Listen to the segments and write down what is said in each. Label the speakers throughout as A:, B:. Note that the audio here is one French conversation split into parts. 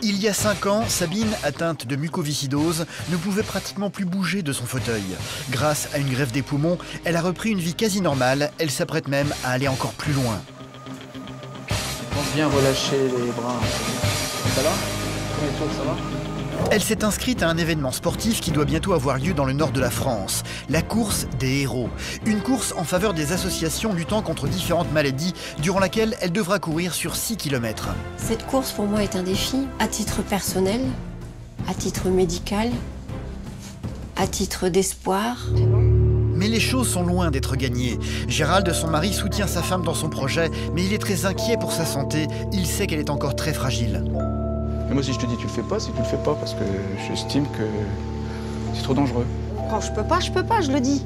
A: Il y a 5 ans, Sabine, atteinte de mucoviscidose, ne pouvait pratiquement plus bouger de son fauteuil. Grâce à une greffe des poumons, elle a repris une vie quasi normale. Elle s'apprête même à aller encore plus loin.
B: Je pense bien relâcher les bras. Ça va? Premier tour, ça va?
A: Elle s'est inscrite à un événement sportif qui doit bientôt avoir lieu dans le nord de la France, la course des héros. Une course en faveur des associations luttant contre différentes maladies, durant laquelle elle devra courir sur 6 km.
C: Cette course pour moi est un défi, à titre personnel, à titre médical, à titre d'espoir.
A: Mais les choses sont loin d'être gagnées. Gérald, son mari, soutient sa femme dans son projet, mais il est très inquiet pour sa santé. Il sait qu'elle est encore très fragile.
B: Et moi, si je te dis tu le fais pas, c'est que tu le fais pas parce que j'estime que c'est trop dangereux.
D: Quand je peux pas, je le dis.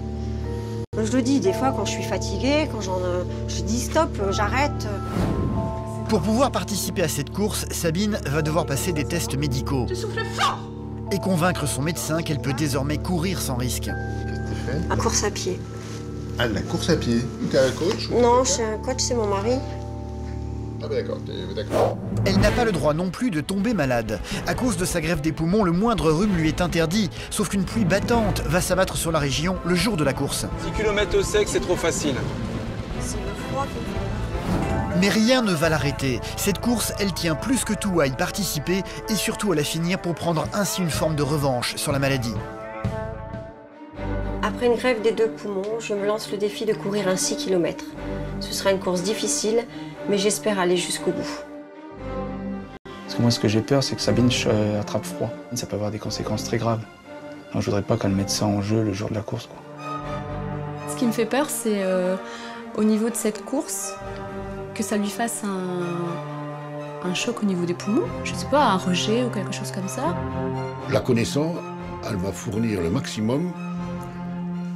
D: Je le dis, des fois, quand je suis fatiguée, quand je dis stop, j'arrête.
A: Pour pouvoir participer à cette course, Sabine va devoir passer des tests médicaux.
D: Tu souffles fort!
A: Et convaincre son médecin qu'elle peut désormais courir sans risque.
E: Qu'est-ce que tu fais?
D: La course à pied.
E: Ah, la course à pied. T'es un coach?
D: Non, je suis un coach, c'est mon mari.
E: Ah ben d'accord.
A: Elle n'a pas le droit non plus de tomber malade. À cause de sa greffe des poumons, le moindre rhume lui est interdit. Sauf qu'une pluie battante va s'abattre sur la région le jour de la course.
F: 10 km au sec, c'est trop facile.
D: C'est le froid qui
A: Mais rien ne va l'arrêter. Cette course, elle tient plus que tout à y participer et surtout à la finir pour prendre ainsi une forme de revanche sur la maladie.
D: Après une greffe des 2 poumons, je me lance le défi de courir un 6 km. Ce sera une course difficile, mais j'espère aller jusqu'au bout.
B: Parce que moi, ce que j'ai peur, c'est que Sabine attrape froid. Ça peut avoir des conséquences très graves. Alors, je voudrais pas qu'elle mette ça en jeu le jour de la course, quoi.
G: Ce qui me fait peur, c'est au niveau de cette course, que ça lui fasse un choc au niveau des poumons. Je sais pas, un rejet ou quelque chose comme ça.
H: La connaissant, elle va fournir le maximum.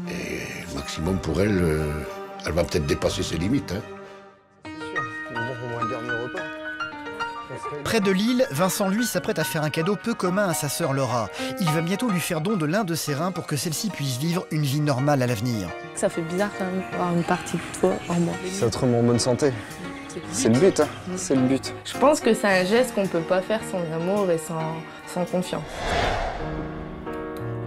H: Et le maximum pour elle, elle va peut-être dépasser ses limites. Hein.
A: Près de Lille, Vincent, lui, s'apprête à faire un cadeau peu commun à sa sœur Laura. Il va bientôt lui faire don de l'un de ses reins pour que celle-ci puisse vivre une vie normale à l'avenir.
G: Ça fait bizarre quand même d'avoir une partie de toi en moi.
I: C'est autrement en bonne santé. C'est le but, hein. C'est le but.
J: Je pense que c'est un geste qu'on peut pas faire sans amour et sans confiance.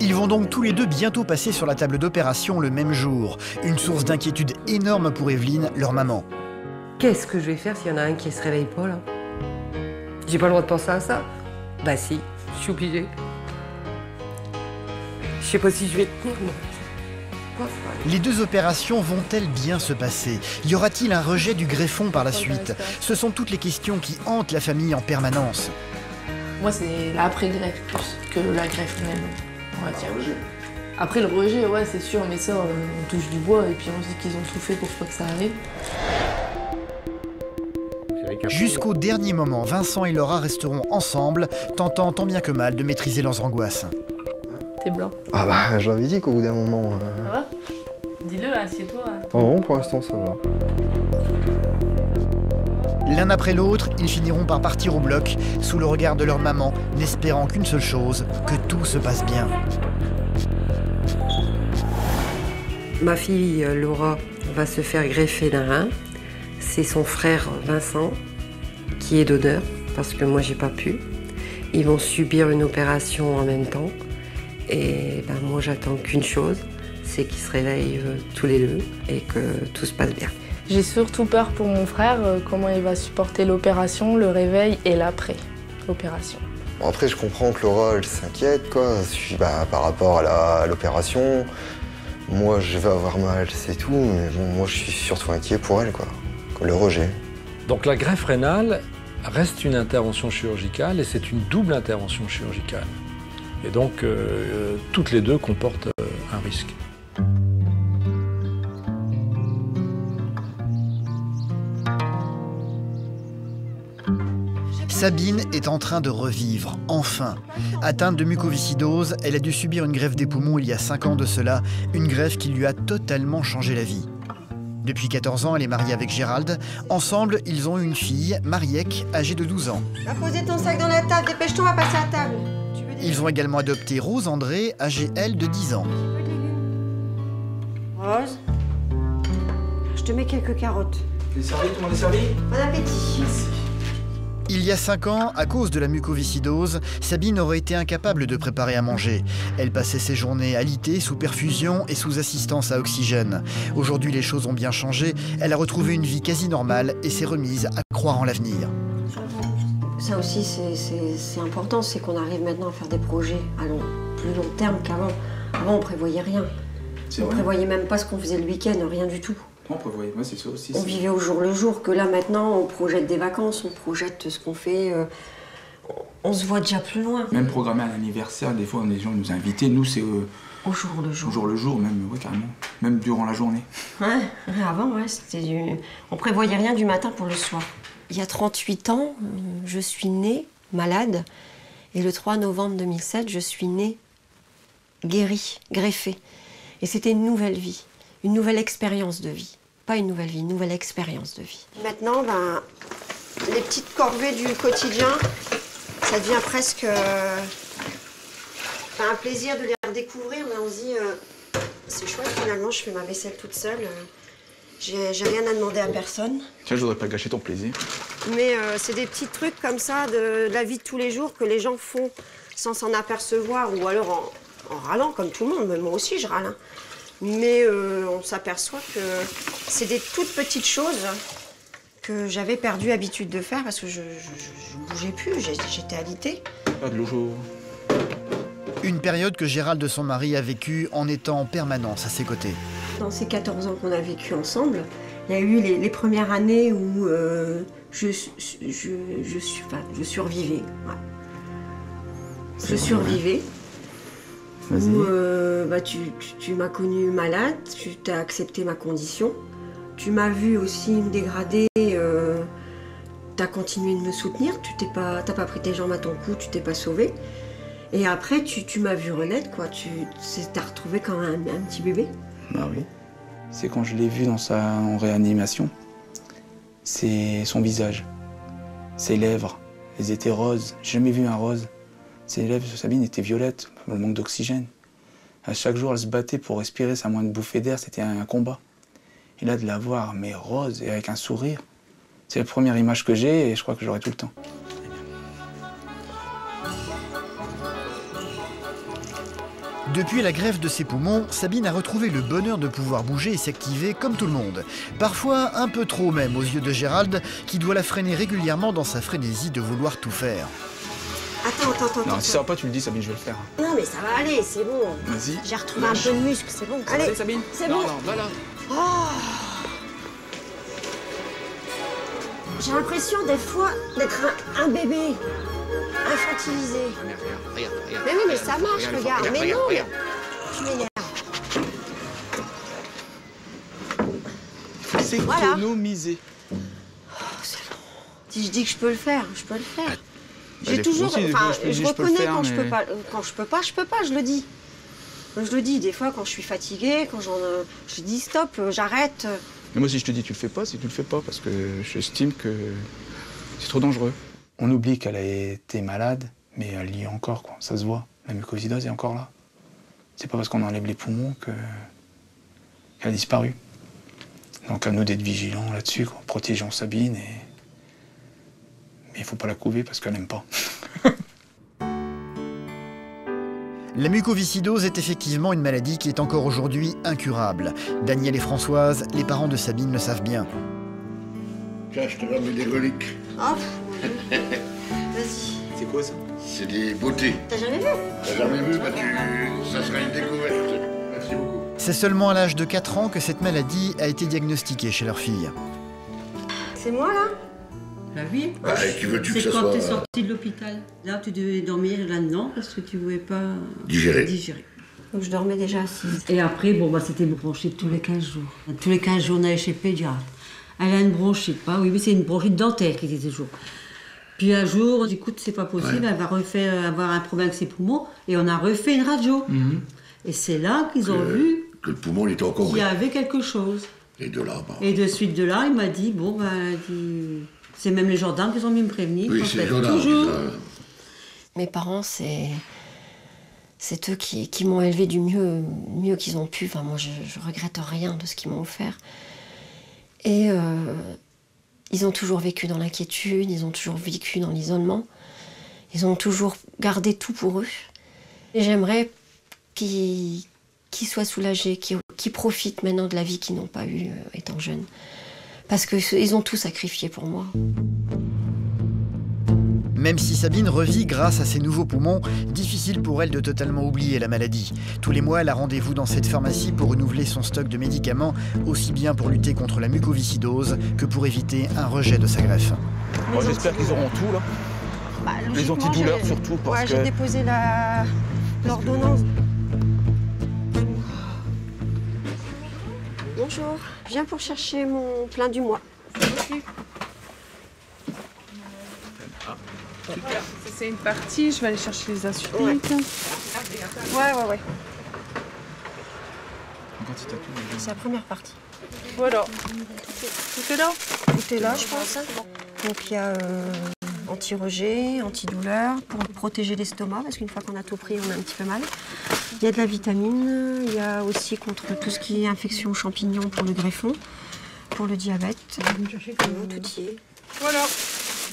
A: Ils vont donc tous les deux bientôt passer sur la table d'opération le même jour. Une source d'inquiétude énorme pour Evelyne, leur maman.
K: Qu'est-ce que je vais faire s'il y en a un qui se réveille pas, là? J'ai pas le droit de penser à ça? Bah si, je suis obligée. Je sais pas si je vais tenir, moi.
A: Les 2 opérations vont-elles bien se passer? Y aura-t-il un rejet du greffon par la suite? Ce sont toutes les questions qui hantent la famille en permanence.
J: Moi, c'est l'après-greffe plus que la greffe même, on va dire. Après, le rejet, ouais, c'est sûr, mais ça, on touche du bois et puis on se dit qu'ils ont tout fait pour pas que ça arrive.
A: Jusqu'au dernier moment, Vincent et Laura resteront ensemble, tentant tant bien que mal de maîtriser leurs angoisses.
J: T'es blanc.
I: Ah bah, je l'avais dit qu'au bout d'un moment...
J: Ça va? Dis-le, assieds-toi.
I: Non, pour l'instant, ça va.
A: L'un après l'autre, ils finiront par partir au bloc, sous le regard de leur maman, n'espérant qu'une seule chose, que tout se passe bien.
K: Ma fille, Laura, va se faire greffer d'un rein. C'est son frère Vincent qui est donneur, parce que moi j'ai pas pu. Ils vont subir une opération en même temps. Et ben, moi j'attends qu'une chose, c'est qu'ils se réveillent tous les 2 et que tout se passe bien.
J: J'ai surtout peur pour mon frère, comment il va supporter l'opération, le réveil et l'après-opération.
I: Bon, après, je comprends que Laura, elle s'inquiète, quoi. Bah, par rapport à l'opération. Moi, je vais avoir mal, c'est tout. Mais bon, moi, je suis surtout inquiet pour elle, quoi. Le rejet.
L: Donc la greffe rénale reste une intervention chirurgicale et c'est une double intervention chirurgicale. Et donc toutes les 2 comportent un risque.
A: Sabine est en train de revivre, enfin. Atteinte de mucoviscidose, elle a dû subir une greffe des poumons il y a 5 ans de cela, une greffe qui lui a totalement changé la vie. Depuis 14 ans, elle est mariée avec Gérald. Ensemble, ils ont eu une fille, Mariette, âgée de 12 ans.
D: Va poser ton sac dans la table, dépêche-toi, on va passer à table.
A: Ils ont également adopté Rose André, âgée, elle, de 10 ans.
D: Rose, je te mets quelques carottes.
B: C'est servi, tout le monde est servi?
D: Bon appétit.
B: Merci.
A: Il y a 5 ans, à cause de la mucoviscidose, Sabine aurait été incapable de préparer à manger. Elle passait ses journées alitée, sous perfusion et sous assistance à oxygène. Aujourd'hui, les choses ont bien changé. Elle a retrouvé une vie quasi normale et s'est remise à croire en l'avenir.
D: Ça aussi, c'est important, c'est qu'on arrive maintenant à faire des projets à plus long terme qu'avant. Avant, on prévoyait rien. On prévoyait même pas ce qu'on faisait le week-end, rien du tout.
B: On prévoyait, moi c'est ça aussi.
D: On vivait au jour le jour, que là maintenant, on projette des vacances, on projette ce qu'on fait. On se voit déjà plus loin.
B: Même programmer un anniversaire, des fois, les gens nous invitent. Nous, c'est
D: au jour le jour.
B: Au jour le jour, même, ouais, carrément. Même durant la journée.
D: Ouais, avant, ouais, c'était on prévoyait rien du matin pour le soir. Il y a 38 ans, je suis née malade. Et le 3 novembre 2007, je suis née guérie, greffée. Et c'était une nouvelle vie, une nouvelle expérience de vie. Pas une nouvelle vie, une nouvelle expérience de vie. Maintenant, ben, les petites corvées du quotidien, ça devient presque un plaisir de les redécouvrir, mais on se dit, c'est chouette finalement, je fais ma vaisselle toute seule. J'ai rien à demander à personne.
B: Tiens, je voudrais pas gâcher ton plaisir.
D: Mais c'est des petits trucs comme ça de la vie de tous les jours que les gens font sans s'en apercevoir ou alors en râlant comme tout le monde. Mais moi aussi, je râle. Hein. Mais on s'aperçoit que c'est des toutes petites choses que j'avais perdu habitude de faire parce que je bougeais plus, j'étais alitée.
B: Pas de l'eau chaude.
A: Une période que Gérald, son mari, a vécue en étant en permanence à ses côtés.
D: Dans ces 14 ans qu'on a vécu ensemble, il y a eu les premières années où je survivais. Ouais. Je survivais. Où tu m'as connue malade, tu t'as accepté ma condition. Tu m'as vu aussi me dégrader, tu as continué de me soutenir, t'as pas pris tes jambes à ton cou, tu t'es pas sauvée. Et après, tu m'as vu renaître, quoi. T'as retrouvé comme un petit bébé.
B: Bah oui. C'est quand je l'ai vu en réanimation, c'est son visage, ses lèvres, elles étaient roses. J'ai jamais vu un rose. Ses lèvres de Sabine étaient violettes, le manque d'oxygène. À chaque jour, elle se battait pour respirer sa moindre bouffée d'air, c'était un combat. Et là, de la voir, mais rose et avec un sourire, c'est la première image que j'ai et je crois que j'aurai tout le temps.
A: Depuis la greffe de ses poumons, Sabine a retrouvé le bonheur de pouvoir bouger et s'activer comme tout le monde. Parfois un peu trop même aux yeux de Gérald, qui doit la freiner régulièrement dans sa frénésie de vouloir tout faire.
D: Attends.
B: Non, si ça va pas, tu le dis, Sabine, je vais le faire.
D: Non, mais ça va aller, c'est bon.
B: Vas-y.
D: J'ai retrouvé un peu de muscle, c'est bon. Allez,
B: Sabine.
D: C'est bon.
B: Non, va là.
D: Oh. J'ai l'impression des fois d'être un bébé infantilisé.
B: Regarde.
D: Mais oui, mais ça marche, regarde. Mais non, tu m'énerves.
B: Il faut s'économiser.
D: Oh, c'est long. Si je dis que je peux le faire, je peux le faire. J'ai
B: toujours,
D: enfin, je reconnais quand je peux pas. Quand je peux pas, je le dis. Je le dis, des fois, quand je suis fatiguée, quand je dis stop, j'arrête.
B: Mais moi, si je te dis tu le fais pas, c'est que tu le fais pas, parce que j'estime que c'est trop dangereux. On oublie qu'elle a été malade, mais elle y est encore, quoi. Ça se voit. La mucoviscidose est encore là. C'est pas parce qu'on enlève les poumons qu'elle a disparu. Donc à nous d'être vigilants là-dessus, quoi. Protégeons Sabine et... Mais il faut pas la couver parce qu'elle n'aime pas.
A: La mucoviscidose est effectivement une maladie qui est encore aujourd'hui incurable. Daniel et Françoise, les parents de Sabine, le savent bien.
H: Tiens, je te ramène des reliques.
D: Oh, vas-y.
B: C'est quoi ça?
H: C'est des beautés.
D: T'as jamais vu?
H: T'as jamais vu? Ça sera une découverte. Merci beaucoup.
A: C'est seulement à l'âge de 4 ans que cette maladie a été diagnostiquée chez leur fille.
D: C'est moi, là?
M: Bah oui.
H: Bah, qui veux-tu que
M: C'est
H: ce
M: quand
H: soit
M: t'es sorti de l'hôpital. Là, tu devais dormir là-dedans parce que tu ne pouvais pas
H: digérer.
D: Donc je dormais déjà assise.
M: Et après, bon, bah, c'était bronchite tous les 15 jours. Tous les 15 jours, on allait chez le pédiatre. Elle a une bronchite, pas oui, mais c'est une bronchite dentaire qui était toujours. Puis un jour, on dit, écoute, c'est pas possible, elle va refaire avoir un problème avec ses poumons. Et on a refait une radio. Et c'est là qu'ils ont vu
H: que le poumon il était encombré.
M: Qu'il y avait quelque chose.
H: Et de là,
M: Et de suite de là, il m'a dit, bon, bah, c'est même les gendarmes qui ont mis me prévenir.
H: Oui, c'est les gendarmes.
D: Mes parents, c'est eux qui m'ont élevé du mieux qu'ils ont pu. Enfin, moi, je regrette rien de ce qu'ils m'ont offert. Et Ils ont toujours vécu dans l'inquiétude, ils ont toujours vécu dans l'isolement. Ils ont toujours gardé tout pour eux. Et j'aimerais qu'ils soient soulagés, qu'ils profitent maintenant de la vie qu'ils n'ont pas eue étant jeunes. Parce qu'ils ont tout sacrifié pour moi.
A: Même si Sabine revit grâce à ses nouveaux poumons, difficile pour elle de totalement oublier la maladie. Tous les mois, elle a rendez-vous dans cette pharmacie pour renouveler son stock de médicaments, aussi bien pour lutter contre la mucoviscidose que pour éviter un rejet de sa greffe.
B: Moi, j'espère qu'ils auront tout, là.
D: Bah,
B: les antidouleurs, surtout, parce que...
D: j'ai déposé l'ordonnance. Bonjour, je viens pour chercher mon plein du mois.
N: Super. C'est une partie, je vais aller chercher les insultes.
D: Ouais. ouais. C'est la première partie.
N: Voilà. Tout est là?
D: Tout est là, je pense. Donc il y a anti-rejet, antidouleur, pour protéger l'estomac, parce qu'une fois qu'on a tout pris, on a un petit peu mal. Il y a de la vitamine, il y a aussi contre tout ce qui est infection aux champignons pour le greffon, pour le diabète. Tout y est.
N: Voilà.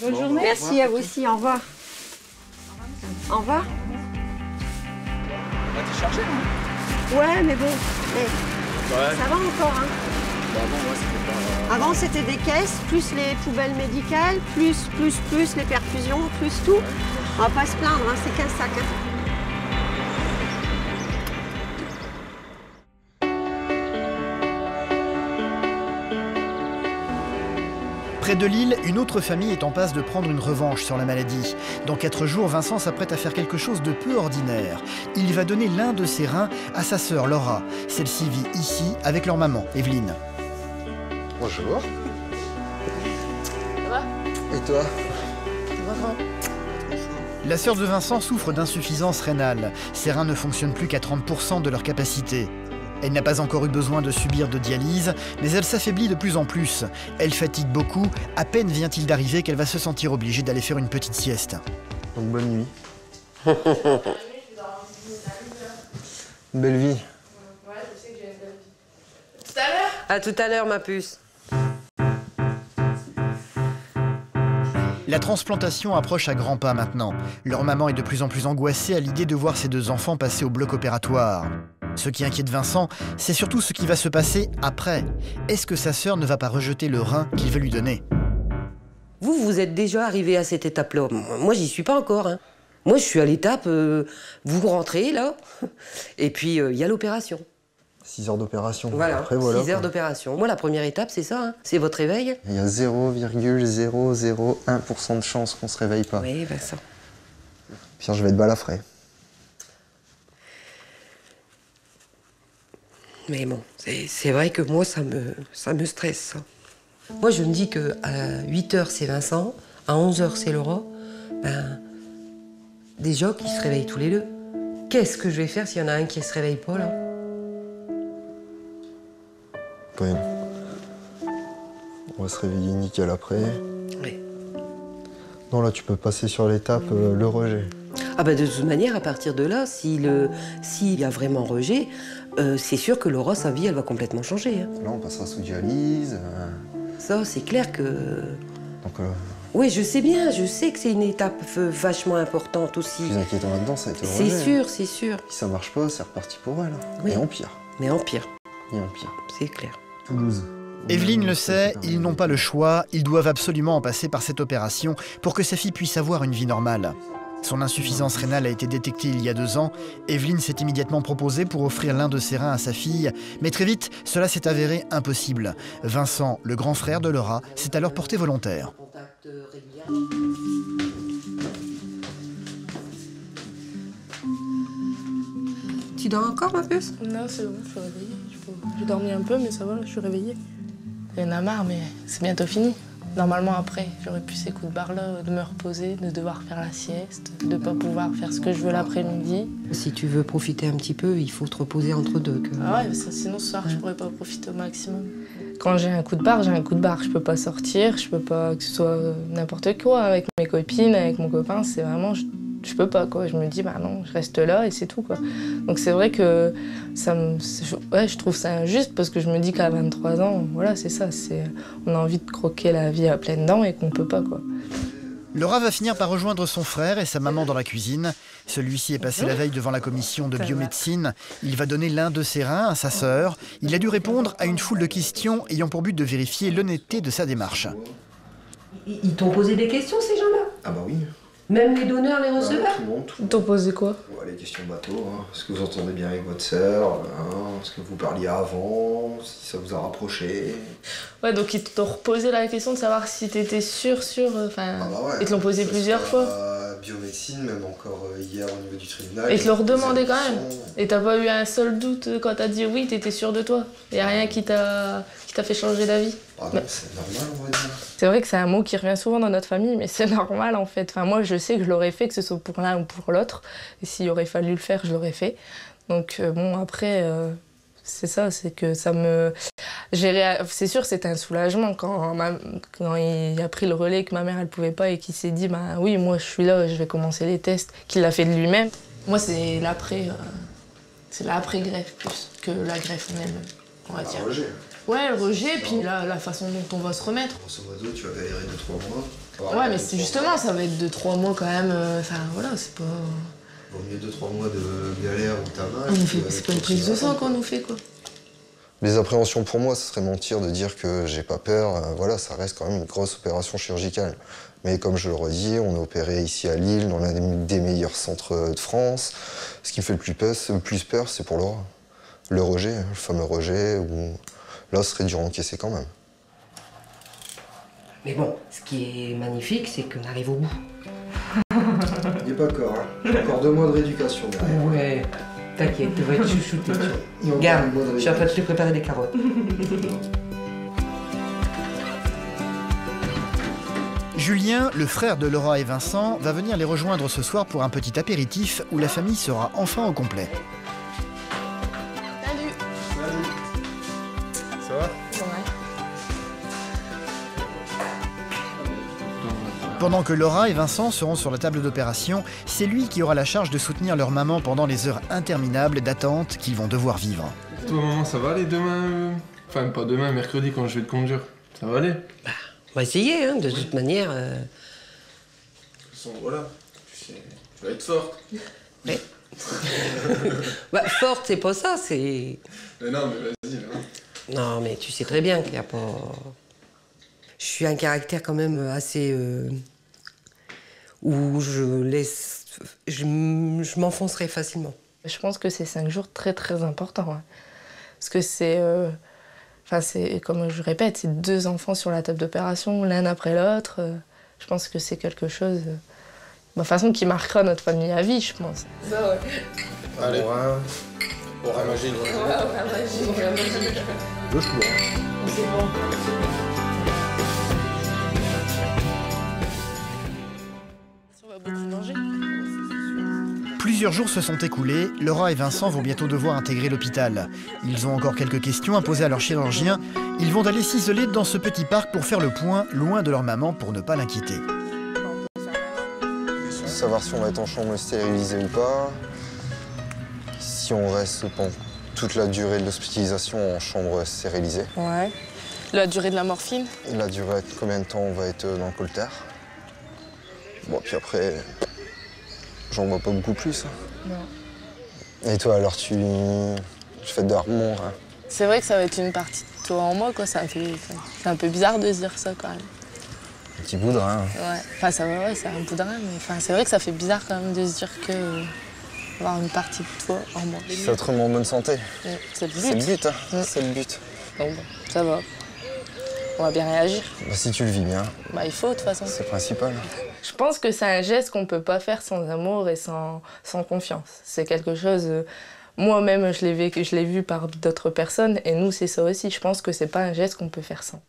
N: Bonne journée.
D: Merci à vous aussi, au revoir. Au revoir.
B: T'es chargé, hein?
D: Ouais, mais bon,
B: Ouais.
D: ça va encore, hein.
B: Bon, avant, ouais, c'était pas...
D: Avant, c'était des caisses, plus les poubelles médicales, plus les perfusions, plus tout. On va pas se plaindre, hein, c'est 15 sacs. Hein.
A: Près de Lille, une autre famille est en passe de prendre une revanche sur la maladie. Dans 4 jours, Vincent s'apprête à faire quelque chose de peu ordinaire. Il va donner l'un de ses reins à sa sœur Laura. Celle-ci vit ici avec leur maman, Evelyne.
I: Bonjour.
J: Ça va?
I: Et toi?
A: La sœur de Vincent souffre d'insuffisance rénale. Ses reins ne fonctionnent plus qu'à 30% de leur capacité. Elle n'a pas encore eu besoin de subir de dialyse, mais elle s'affaiblit de plus en plus. Elle fatigue beaucoup, à peine vient-il d'arriver qu'elle va se sentir obligée d'aller faire une petite sieste.
I: Donc bonne nuit. Une belle vie.
J: Ouais, je sais que j'ai une belle vie. Tout à l'heure?
K: À tout à l'heure, ma puce.
A: La transplantation approche à grands pas maintenant. Leur maman est de plus en plus angoissée à l'idée de voir ses 2 enfants passer au bloc opératoire. Ce qui inquiète Vincent, c'est surtout ce qui va se passer après. Est-ce que sa sœur ne va pas rejeter le rein qu'il veut lui donner?
K: Vous êtes déjà arrivé à cette étape-là. Moi, j'y suis pas encore. Hein. Moi, je suis à l'étape, vous rentrez, là, et puis il y a l'opération.
I: 6 heures d'opération.
K: Voilà,
I: après, voilà
K: 6 heures d'opération. Moi, la première étape, c'est ça, hein. C'est votre réveil.
I: Il y a 0,001% de chance qu'on se réveille pas.
K: Oui, ben ça.
I: Puis je vais être balafré.
K: Mais bon, c'est vrai que moi, ça me stresse, ça. Moi, je me dis qu'à 8h, c'est Vincent, à 11h, c'est Laura. Ben, déjà qu'ils se réveillent tous les deux. Qu'est-ce que je vais faire s'il y en a un qui se réveille pas, là?
I: Rien. On va se réveiller nickel après.
K: Oui.
I: Non, là, tu peux passer sur l'étape le rejet.
K: Ah ben, de toute manière, à partir de là, s'il y a vraiment rejet, c'est sûr que Laura, sa vie, elle va complètement changer. Hein.
I: Là, on passera sous dialyse.
K: Ça, c'est clair que...
I: Donc,
K: oui, je sais bien, je sais que c'est une étape vachement importante aussi.
I: le plus inquiétant là-dedans, ça va être le
K: C'est
I: rejet.
K: sûr, c'est sûr.
I: Si ça marche pas, c'est reparti pour elle.
K: Oui.
I: Et en pire.
K: Mais en pire.
I: Et en pire.
K: C'est clair.
I: Toulouse.
A: Evelyne le sait, ils n'ont pas le choix, ils doivent absolument en passer par cette opération pour que sa fille puisse avoir une vie normale. Son insuffisance rénale a été détectée il y a 2 ans. Evelyne s'est immédiatement proposée pour offrir l'un de ses reins à sa fille. Mais très vite, cela s'est avéré impossible. Vincent, le grand frère de Laura, s'est alors porté volontaire.
K: Tu dors encore, ma puce?
J: Non, c'est bon, je suis réveillée. J'ai dormi un peu, mais ça va, là, je suis réveillée. Il y en a marre, mais c'est bientôt fini. Normalement, après, j'aurais plus ces coups de barre-là, de me reposer, de devoir faire la sieste, de pas pouvoir faire ce que je veux l'après-midi.
K: Si tu veux profiter un petit peu, il faut te reposer entre deux.
J: Ah ouais, sinon ce soir, je pourrais pas profiter au maximum. Quand j'ai un coup de barre, j'ai un coup de barre. Je peux pas sortir, je peux pas que ce soit n'importe quoi avec mes copines, avec mon copain. C'est vraiment, je je peux pas, quoi. Je me dis, bah non, je reste là et c'est tout, quoi. Donc c'est vrai que je trouve ça injuste parce que je me dis qu'à 23 ans, voilà, c'est ça. On a envie de croquer la vie à pleines dents et qu'on peut pas, quoi.
A: Laura va finir par rejoindre son frère et sa maman dans la cuisine. Celui-ci est passé la veille devant la commission de biomédecine. Il va donner l'un de ses reins à sa sœur. Il a dû répondre à une foule de questions ayant pour but de vérifier l'honnêteté de sa démarche.
K: Ils t'ont posé des questions, ces gens-là?
I: Ah bah oui.
K: Même les donneurs, les receveurs?
I: Tout le monde.
J: Ils t'ont posé quoi?
I: Ouais, les questions bateau, hein. Est-ce que vous entendez bien avec votre sœur, hein? Est-ce que vous parliez avant? Si ça vous a rapproché?
J: Ouais, donc ils t'ont reposé la question de savoir si t'étais sûr, enfin...
I: Ah bah ouais.
J: Ils te l'ont posé plusieurs fois.
I: Biomédecine, même encore hier au niveau du tribunal.
J: Et ils te l'ont redemandé quand même. Et t'as pas eu un seul doute quand t'as dit oui, t'étais sûr de toi? Y a rien qui t'a fait changer d'avis?
I: Ah non, c'est normal, on va dire.
J: C'est vrai que c'est un mot qui revient souvent dans notre famille, mais c'est normal en fait. Enfin, moi, je sais que je l'aurais fait, que ce soit pour l'un ou pour l'autre. Et s'il aurait fallu le faire, je l'aurais fait. Donc bon, après, c'est ça, c'est que ça me... C'est sûr, c'était un soulagement quand il a pris le relais, que ma mère, elle pouvait pas et qu'il s'est dit, bah oui, moi, je suis là, je vais commencer les tests, qu'il l'a fait de lui-même. Moi, c'est l'après-greffe plus que la greffe en elle-même, on va dire.
I: Rejet.
J: Ouais, le rejet, puis la façon dont on va se remettre.
I: Grosso modo, tu vas galérer 2-3 mois.
J: Ouais, mais c'est justement, ça va être 2-3 mois quand même. Enfin, voilà, c'est pas...
I: Vaut mieux 2-3 mois de galère où t'as mal.
J: C'est pas une prise de sang qu'on nous fait, quoi.
I: Les appréhensions pour moi, ce serait mentir de dire que j'ai pas peur. Voilà, ça reste quand même une grosse opération chirurgicale. Mais comme je le redis, on est opéré ici à Lille, dans l'un des meilleurs centres de France. Ce qui me fait le plus peur, c'est pour Laura. Le rejet, le fameux rejet, où là, ce serait dur à encaisser quand même.
K: Mais bon, ce qui est magnifique, c'est qu'on arrive au bout.
I: Il n'est pas encore, hein. Encore 2 mois de rééducation derrière.
K: Ouais, t'inquiète, tu vas être chouchouté. Regarde, je suis en train de te préparer des carottes.
A: Julien, le frère de Laura et Vincent, va venir les rejoindre ce soir pour un petit apéritif où la famille sera enfin au complet.
J: Salut.
E: Ça va?
A: Pendant que Laura et Vincent seront sur la table d'opération, c'est lui qui aura la charge de soutenir leur maman pendant les heures interminables d'attente qu'ils vont devoir vivre.
F: Toi, maman, ça va aller demain Enfin, pas demain, mercredi, quand je vais te conduire. Ça va aller?
K: Bah, on va essayer, hein, de toute manière.
F: Voilà, tu vas être forte.
K: Ouais. Bah, forte, c'est pas ça, c'est...
F: Mais non, mais vas-y, là.
K: Non, mais tu sais très bien qu'il n'y a pas... Je suis un caractère quand même assez... où je m'enfoncerai facilement.
J: Je pense que c'est 5 jours très très importants. Hein. Parce que c'est... Enfin, c'est, comme je répète, c'est 2 enfants sur la table d'opération, l'un après l'autre. Je pense que c'est quelque chose... de façon qui marquera notre famille à vie, je pense. Ça, ouais.
E: Allez.
F: On ramagine.
E: Gauche pour.
J: C'est bon. On va beaucoup manger.
A: Plusieurs jours se sont écoulés, Laura et Vincent vont bientôt devoir intégrer l'hôpital. Ils ont encore quelques questions à poser à leur chirurgien. Ils vont aller s'isoler dans ce petit parc pour faire le point, loin de leur maman, pour ne pas l'inquiéter.
I: Savoir si on va être en chambre stérilisée ou pas. Si on reste pendant toute la durée de l'hospitalisation en chambre stérilisée.
J: Ouais. La durée de la morphine?
I: La durée, combien de temps on va être dans le coltère. Bon, puis après, j'en vois pas beaucoup plus. Hein.
J: Non.
I: Et toi, alors, tu fais de l'amour, hein?
J: C'est vrai que ça va être une partie de toi en moi, quoi. Ça me fait... C'est un peu bizarre de se dire ça, quand même.
I: Un petit boudrin.
J: Ouais. Enfin, ça va, ouais, c'est un boudrin, mais enfin, c'est vrai que ça fait bizarre quand même de se dire que... avoir une partie de toi en moi.
I: Ça te remet en bonne santé.
J: C'est le but.
I: C'est le but, hein. C'est le but.
J: Donc bon, ça va. On va bien réagir.
I: Bah, si tu le vis bien.
J: Bah, il faut, de toute façon.
I: C'est principal.
J: Je pense que c'est un geste qu'on peut pas faire sans amour et sans confiance. C'est quelque chose... Moi-même, je l'ai vu par d'autres personnes, et nous, c'est ça aussi. Je pense que c'est pas un geste qu'on peut faire sans.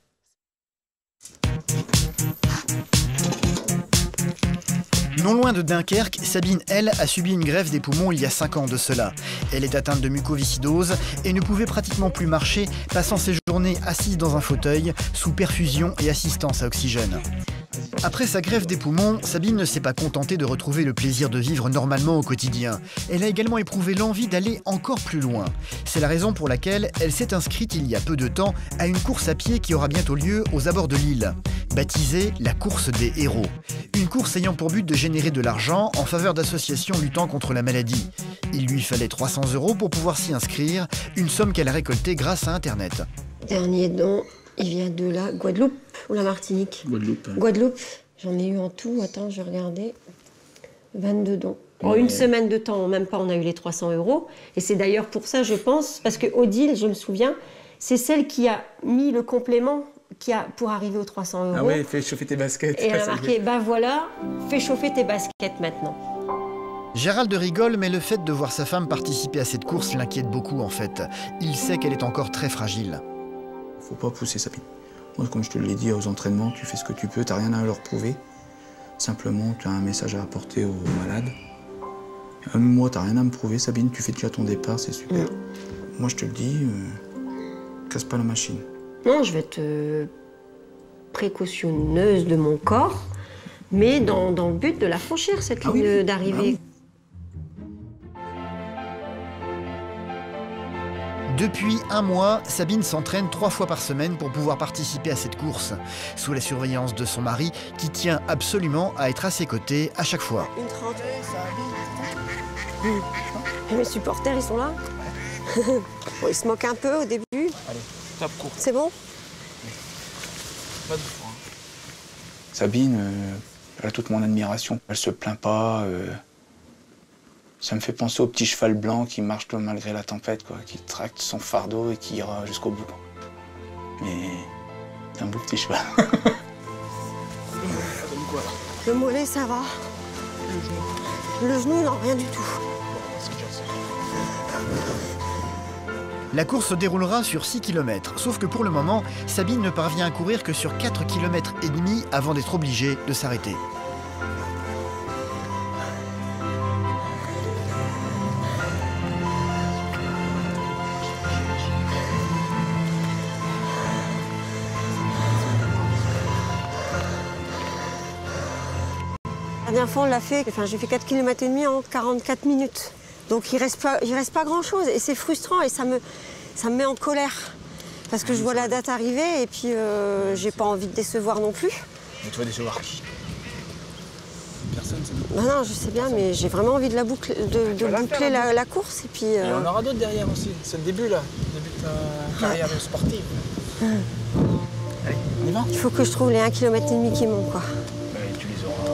A: Non loin de Dunkerque, Sabine, elle, a subi une greffe des poumons il y a 5 ans de cela. Elle est atteinte de mucoviscidose et ne pouvait pratiquement plus marcher, passant ses journées assise dans un fauteuil, sous perfusion et assistance à oxygène. Après sa greffe des poumons, Sabine ne s'est pas contentée de retrouver le plaisir de vivre normalement au quotidien. Elle a également éprouvé l'envie d'aller encore plus loin. C'est la raison pour laquelle elle s'est inscrite il y a peu de temps à une course à pied qui aura bientôt lieu aux abords de Lille, baptisée la course des héros. Une course ayant pour but de générer de l'argent en faveur d'associations luttant contre la maladie. Il lui fallait 300 € pour pouvoir s'y inscrire, une somme qu'elle a récoltée grâce à Internet.
D: Dernier don, il vient de la Guadeloupe ou la Martinique?
B: Guadeloupe.
D: Guadeloupe. J'en ai eu en tout, attends, je vais regarder, 22 dons. En une semaine de temps, même pas, on a eu les 300 €. Et c'est d'ailleurs pour ça, je pense, parce que Odile, je me souviens, c'est celle qui a mis le complément pour arriver aux 300 €.
B: Ah ouais, fais chauffer tes baskets.
D: Et elle a marqué, bah voilà, fais chauffer tes baskets maintenant.
A: Gérald rigole, mais le fait de voir sa femme participer à cette course l'inquiète beaucoup en fait. Il sait qu'elle est encore très fragile.
B: Faut pas pousser Sabine. Moi, comme je te l'ai dit aux entraînements, tu fais ce que tu peux, t'as rien à leur prouver. Simplement, tu as un message à apporter aux malades. Moi, t'as rien à me prouver, Sabine, tu fais déjà ton départ, c'est super. Moi, je te le dis, casse pas la machine.
D: Non, je vais être précautionneuse de mon corps, mais dans le but de la franchir, cette ligne d'arrivée.
A: Depuis un mois, Sabine s'entraîne 3 fois par semaine pour pouvoir participer à cette course, sous la surveillance de son mari, qui tient absolument à être à ses côtés à chaque fois.
D: Une trente. Et mes supporters, ils sont là. Bon, ils se moquent un peu au début.
B: Allez, top court.
D: C'est bon?
B: Pas de fois. Sabine, elle a toute mon admiration. Elle se plaint pas. Ça me fait penser au petit cheval blanc qui marche malgré la tempête, quoi, qui tracte son fardeau et qui ira jusqu'au bout. Mais c'est un beau petit cheval.
D: Le mollet, ça va. Le genou, non, rien du tout.
A: La course se déroulera sur 6 km, sauf que pour le moment, Sabine ne parvient à courir que sur 4,5 km avant d'être obligée de s'arrêter.
D: La dernière fois, on l'a fait, j'ai fait 4,5 km en 44 minutes. Donc il reste pas grand-chose et c'est frustrant et ça me met en colère. Parce que je vois la date arriver et puis j'ai pas envie de décevoir non plus.
B: Mais tu vas décevoir qui? Personne, c'est
D: bon. Non, je sais bien, mais j'ai vraiment envie de boucler la course. Et puis,
B: et on aura d'autres derrière aussi. C'est le début, là. Le début de ta carrière sportive. Allez, on y va?
D: Il faut que je trouve les 1,5 km qui manquent, quoi.
B: Tu les auras.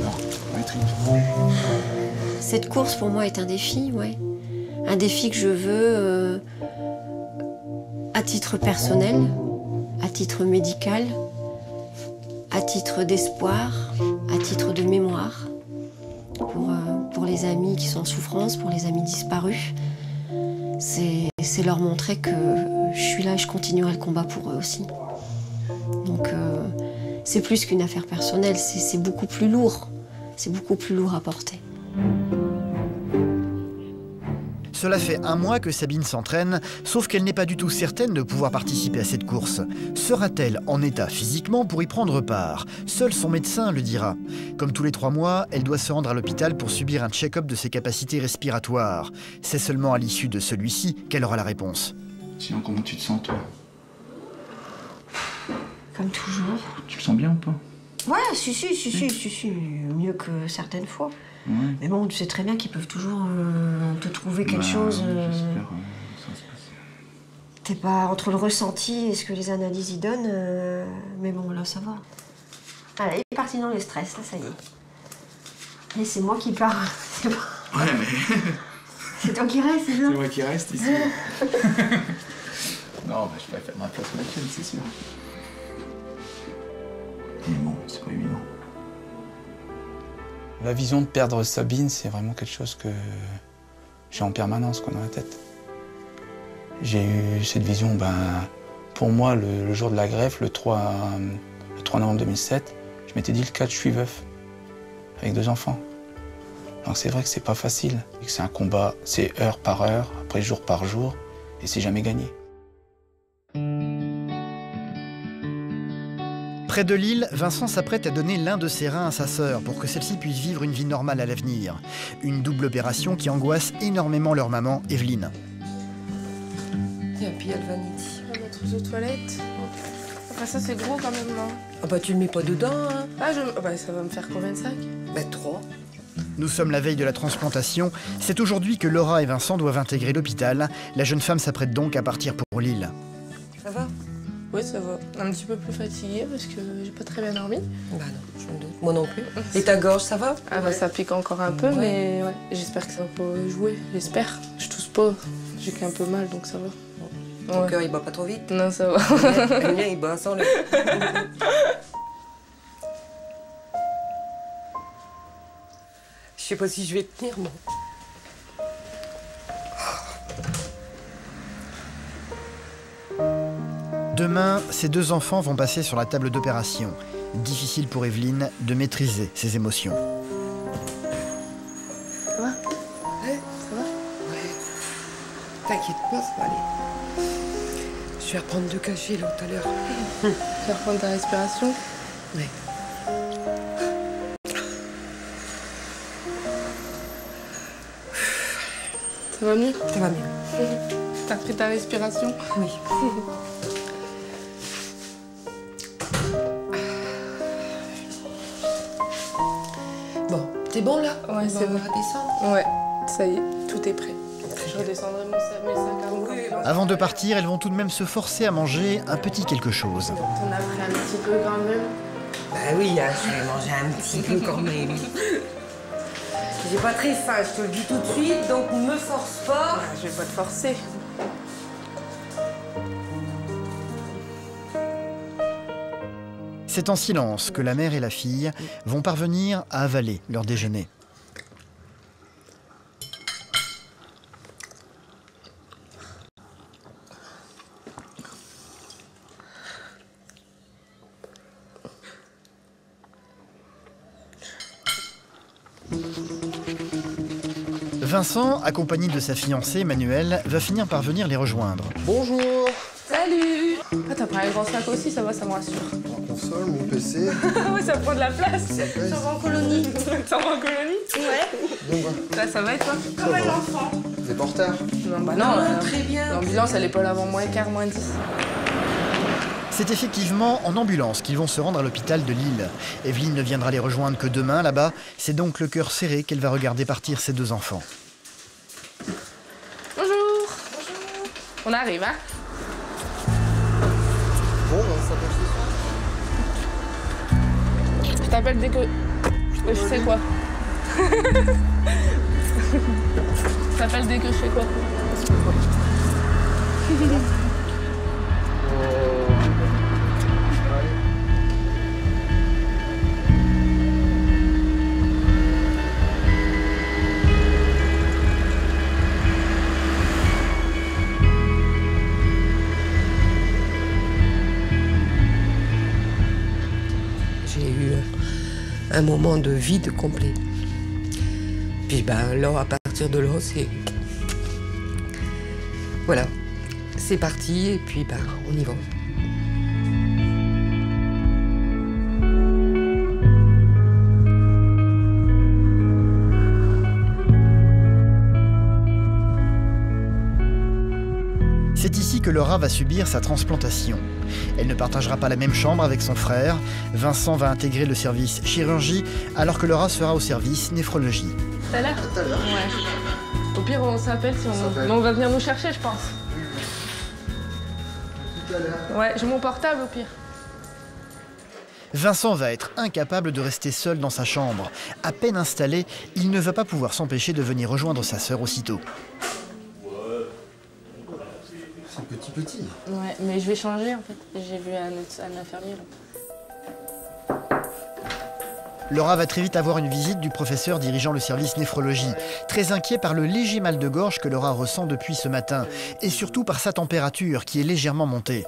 B: Non, on les tripe.
D: Cette course, pour moi, est un défi, ouais. Un défi que je veux à titre personnel, à titre médical, à titre d'espoir, à titre de mémoire, pour les amis qui sont en souffrance, pour les amis disparus. C'est leur montrer que je suis là et je continuerai le combat pour eux aussi. Donc c'est plus qu'une affaire personnelle, c'est beaucoup plus lourd. C'est beaucoup plus lourd à porter.
A: Cela fait un mois que Sabine s'entraîne, sauf qu'elle n'est pas du tout certaine de pouvoir participer à cette course. Sera-t-elle en état physiquement pour y prendre part? Seul son médecin le dira. Comme tous les 3 mois, elle doit se rendre à l'hôpital pour subir un check-up de ses capacités respiratoires. C'est seulement à l'issue de celui-ci qu'elle aura la réponse.
B: Sinon, comment tu te sens, toi?
D: Comme toujours.
B: Tu le sens bien ou pas?
D: Ouais, si, mieux que certaines fois. Ouais. Mais bon, tu sais très bien qu'ils peuvent toujours te trouver quelque chose. T'es pas entre le ressenti et ce que les analyses y donnent. Mais bon, là, ça va. Allez, il est parti dans le stress, là, ça y est. Et c'est moi qui pars.
B: Ouais, mais...
D: C'est toi qui restes, c'est ça?
B: C'est moi qui reste ici. Non, bah, je pourrais faire ma place à la chaîne, c'est sûr. Mais bon, c'est pas évident. La vision de perdre Sabine, c'est vraiment quelque chose que j'ai en permanence dans la tête. J'ai eu cette vision, pour moi, le jour de la greffe, le 3 novembre 2007, je m'étais dit le 4, je suis veuf, avec 2 enfants. Donc c'est vrai que c'est pas facile, et que c'est un combat, c'est heure par heure, après jour par jour, et c'est jamais gagné.
A: Près de Lille, Vincent s'apprête à donner l'un de ses reins à sa sœur pour que celle-ci puisse vivre une vie normale à l'avenir. Une double opération qui angoisse énormément leur maman, Evelyne.
K: Et puis elle va ici.
J: On va mettre aux toilettes. Enfin, ça c'est gros quand même, non?
K: Ah bah tu le mets pas dedans, hein.
J: Ah, bah, ça va me faire combien de sacs?
K: Bah 3.
A: Nous sommes la veille de la transplantation. C'est aujourd'hui que Laura et Vincent doivent intégrer l'hôpital. La jeune femme s'apprête donc à partir pour Lille.
K: Ça va?
J: Oui, ça va. Un petit peu plus fatiguée parce que j'ai pas très bien dormi.
K: Bah non, je me doute. Moi non plus. Et ta gorge, ça va?
J: Ah bah ça pique encore un peu, mais ouais. J'espère que ça va pas jouer. J'espère. Je tousse pas. J'ai qu'un peu mal, donc ça va.
K: Ton cœur, il bat pas trop vite?
J: Non, ça va.
K: Le mien, il bat sans le... Je sais pas si je vais tenir, moi.
A: Demain, ces deux enfants vont passer sur la table d'opération. Difficile pour Evelyne de maîtriser ses émotions.
J: Ça va? Ouais, ça va?
K: Ouais. T'inquiète pas, ça va aller. Je vais reprendre 2 cachets là tout à l'heure.
J: Tu vas reprendre ta respiration?
K: Oui.
J: Ça va mieux?
K: Ça va mieux.
J: T'as pris ta respiration?
K: Oui. Bon, t'es bon là?
J: Ouais, c'est bon.
K: On va redescendre?
J: Ouais, ça y est, tout est prêt. Je redescendrai mes sacs à rouler.
A: Avant de partir, elles vont tout de même se forcer à manger un petit quelque chose.
J: T'en as pris un petit peu quand même?
K: Bah oui, hein, je vais manger un petit peu quand même. J'ai pas très faim, je te le dis tout de suite, donc ne me force pas.
J: Je vais pas te forcer.
A: C'est en silence que la mère et la fille vont parvenir à avaler leur déjeuner. Vincent, accompagné de sa fiancée, Manuel, va finir par venir les rejoindre.
E: Bonjour.
J: Salut! Ah, t'as pris un grand sac aussi, ça va, ça me rassure.
E: Ma console, mon PC.
J: Ouais, ça prend de la place.
E: Ça pèse.
J: Ça va en colonie. Ça va en colonie? Ouais.
E: Bon,
J: Ça va et toi?
E: Ça va.
J: l'enfant.
E: T'es pas en retard?
J: Non, bah non, très bien. L'ambulance, elle est pas là avant moins quart, moins 10.
A: C'est effectivement en ambulance qu'ils vont se rendre à l'hôpital de Lille. Evelyne ne viendra les rejoindre que demain là-bas. C'est donc le cœur serré qu'elle va regarder partir ses deux enfants.
J: Bonjour. Bonjour. On arrive, hein?
E: Bon, ça passe ce soir.
J: Je t'appelle dès que... Je sais quoi. Je t'appelle dès que je sais quoi.
K: J'ai eu un moment de vide complet. Puis ben, là, à partir de là, c'est... Voilà, c'est parti et puis ben, on y va.
A: C'est ici que Laura va subir sa transplantation. Elle ne partagera pas la même chambre avec son frère. Vincent va intégrer le service chirurgie alors que Laura sera au service néphrologie.
J: Tout à l'heure?
E: Tout à l'heure.
J: Ouais. Au pire, on s'appelle si on... Mais on va venir nous chercher, je pense.
E: Tout à l'heure.
J: Ouais, j'ai mon portable au pire.
A: Vincent va être incapable de rester seul dans sa chambre. À peine installé, il ne va pas pouvoir s'empêcher de venir rejoindre sa sœur aussitôt.
E: C'est petit.
J: Ouais, mais je vais changer en fait. J'ai vu un infirmier là.
A: Laura va très vite avoir une visite du professeur dirigeant le service néphrologie, très inquiet par le léger mal de gorge que Laura ressent depuis ce matin, et surtout par sa température qui est légèrement montée.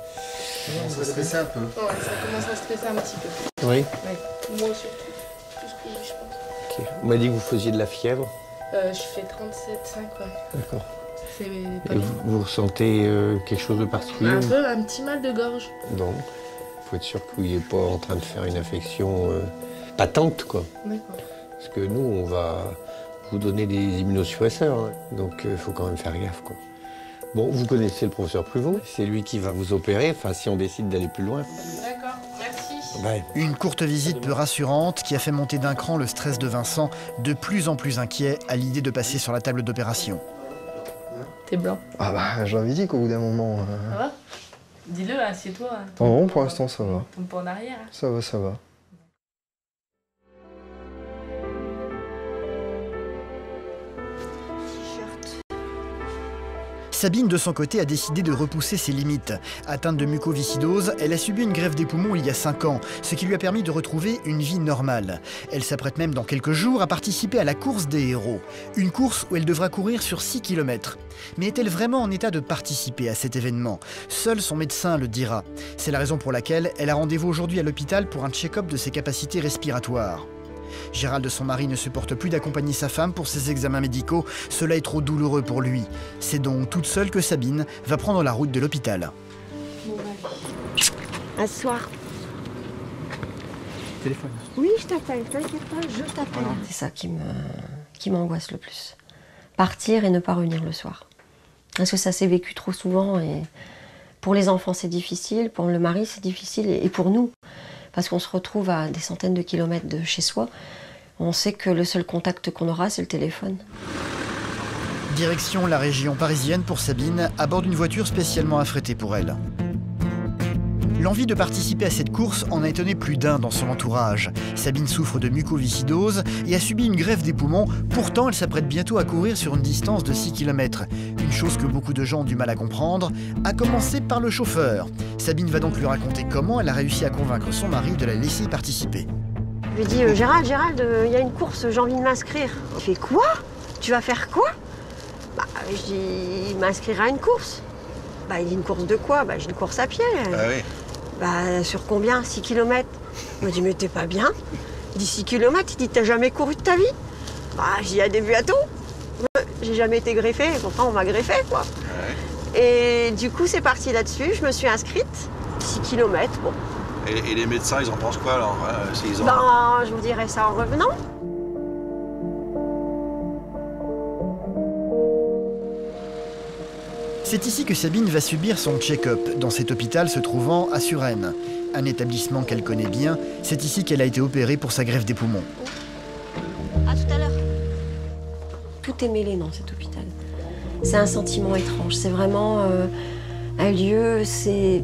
E: On va stresser un peu.
J: Ouais, ça commence à stresser un petit peu.
O: Oui.
J: Ouais. Moi surtout. Plus que lui, je pense.
O: Ok. On m'a dit que vous faisiez de la fièvre.
J: Je fais 37,5, ouais.
O: D'accord.
J: C'est pas
O: Et
J: bien.
O: vous ressentez quelque chose de particulier?
J: Un peu, un petit mal de gorge.
O: Non. faut être sûr qu'il n'est pas en train de faire une infection patente, quoi. Parce que nous, on va vous donner des immunosuppresseurs, hein. Donc il faut quand même faire gaffe, quoi. Bon, vous connaissez le professeur Pruvot, c'est lui qui va vous opérer, enfin si on décide d'aller plus loin.
N: D'accord, merci.
O: Ouais.
A: Une courte visite peu rassurante qui a fait monter d'un cran le stress de Vincent, de plus en plus inquiet à l'idée de passer sur la table d'opération.
J: T'es blanc.
I: Ah bah, je l'avais dit qu'au bout d'un moment...
J: Ça va? Dis-le, assieds-toi.
I: Non, pour l'instant, ça va.
J: Tombe pas en arrière. Hein.
I: Ça va, ça va.
A: Sabine, de son côté, a décidé de repousser ses limites. Atteinte de mucoviscidose, elle a subi une greffe des poumons il y a 5 ans, ce qui lui a permis de retrouver une vie normale. Elle s'apprête même dans quelques jours à participer à la course des héros. Une course où elle devra courir sur 6 km. Mais est-elle vraiment en état de participer à cet événement? Seul son médecin le dira. C'est la raison pour laquelle elle a rendez-vous aujourd'hui à l'hôpital pour un check-up de ses capacités respiratoires. Gérald, son mari, ne supporte plus d'accompagner sa femme pour ses examens médicaux. Cela est trop douloureux pour lui. C'est donc toute seule que Sabine va prendre la route de l'hôpital.
C: À ce soir.
E: Téléphone.
C: Oui, je t'appelle, t'inquiète pas, je t'appelle. C'est ça qui m'angoisse le plus. Partir et ne pas revenir le soir. Parce que ça s'est vécu trop souvent et pour les enfants c'est difficile, pour le mari c'est difficile et pour nous. Parce qu'on se retrouve à des centaines de kilomètres de chez soi. On sait que le seul contact qu'on aura, c'est le téléphone.
A: Direction la région parisienne pour Sabine, à bord d'une voiture spécialement affrétée pour elle. L'envie de participer à cette course en a étonné plus d'un dans son entourage. Sabine souffre de mucoviscidose et a subi une greffe des poumons. Pourtant, elle s'apprête bientôt à courir sur une distance de 6 km. Une chose que beaucoup de gens ont du mal à comprendre, à commencer par le chauffeur. Sabine va donc lui raconter comment elle a réussi à convaincre son mari de la laisser y participer.
C: Je lui dis Gérald, il y a une course, j'ai envie de m'inscrire. Il fait quoi? Tu vas faire quoi? Bah, je dis m'inscrire à une course. Bah, il dit une course de quoi? Bah, j'ai une course à pied.
H: Ah oui.
C: Bah, sur combien? 6 km. Il me dit, mais t'es pas bien? Il dit 6 km, il dit, t'as jamais couru de ta vie? Bah, je dis, il y a des buts à tout. J'ai jamais été greffée, pourtant on m'a greffée, quoi. Ouais. Et du coup, c'est parti là-dessus, je me suis inscrite. 6 km, bon.
P: Et les médecins, ils en pensent quoi, alors s'ils ont...
C: Ben, je vous dirai ça en revenant.
A: C'est ici que Sabine va subir son check-up, dans cet hôpital se trouvant à Suresnes. Un établissement qu'elle connaît bien, c'est ici qu'elle a été opérée pour sa greffe des poumons.
C: À tout à l'heure. Tout est mêlé dans cet hôpital. C'est un sentiment étrange, c'est vraiment un lieu, c'est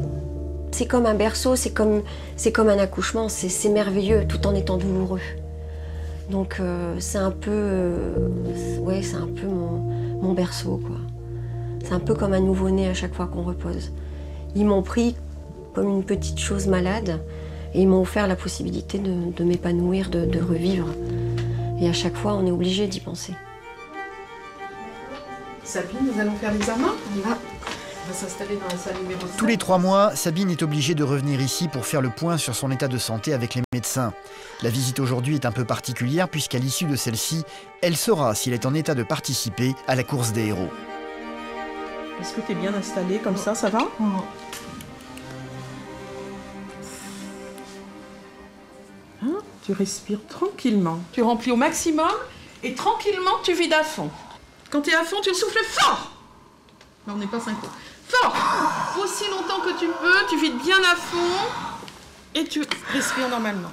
C: comme un berceau, c'est comme un accouchement, c'est merveilleux tout en étant douloureux. Donc c'est un peu, ouais, c'est un peu mon berceau, quoi. C'est un peu comme un nouveau-né à chaque fois qu'on repose. Ils m'ont pris comme une petite chose malade et ils m'ont offert la possibilité de m'épanouir, de revivre. Et à chaque fois, on est obligé d'y penser.
N: Sabine, nous allons faire l'examen. On va s'installer dans la salle numéro 5.
A: Tous les 3 mois, Sabine est obligée de revenir ici pour faire le point sur son état de santé avec les médecins. La visite aujourd'hui est un peu particulière puisqu'à l'issue de celle-ci, elle saura s'il est en état de participer à la course des héros.
Q: Est-ce que tu es bien installé comme ça va? Hein? Tu respires tranquillement. Tu remplis au maximum et tranquillement tu vides à fond. Quand tu es à fond, tu souffles fort. Non, on n'est pas synchro. Fort! Aussi longtemps que tu peux, tu vides bien à fond et tu respires normalement.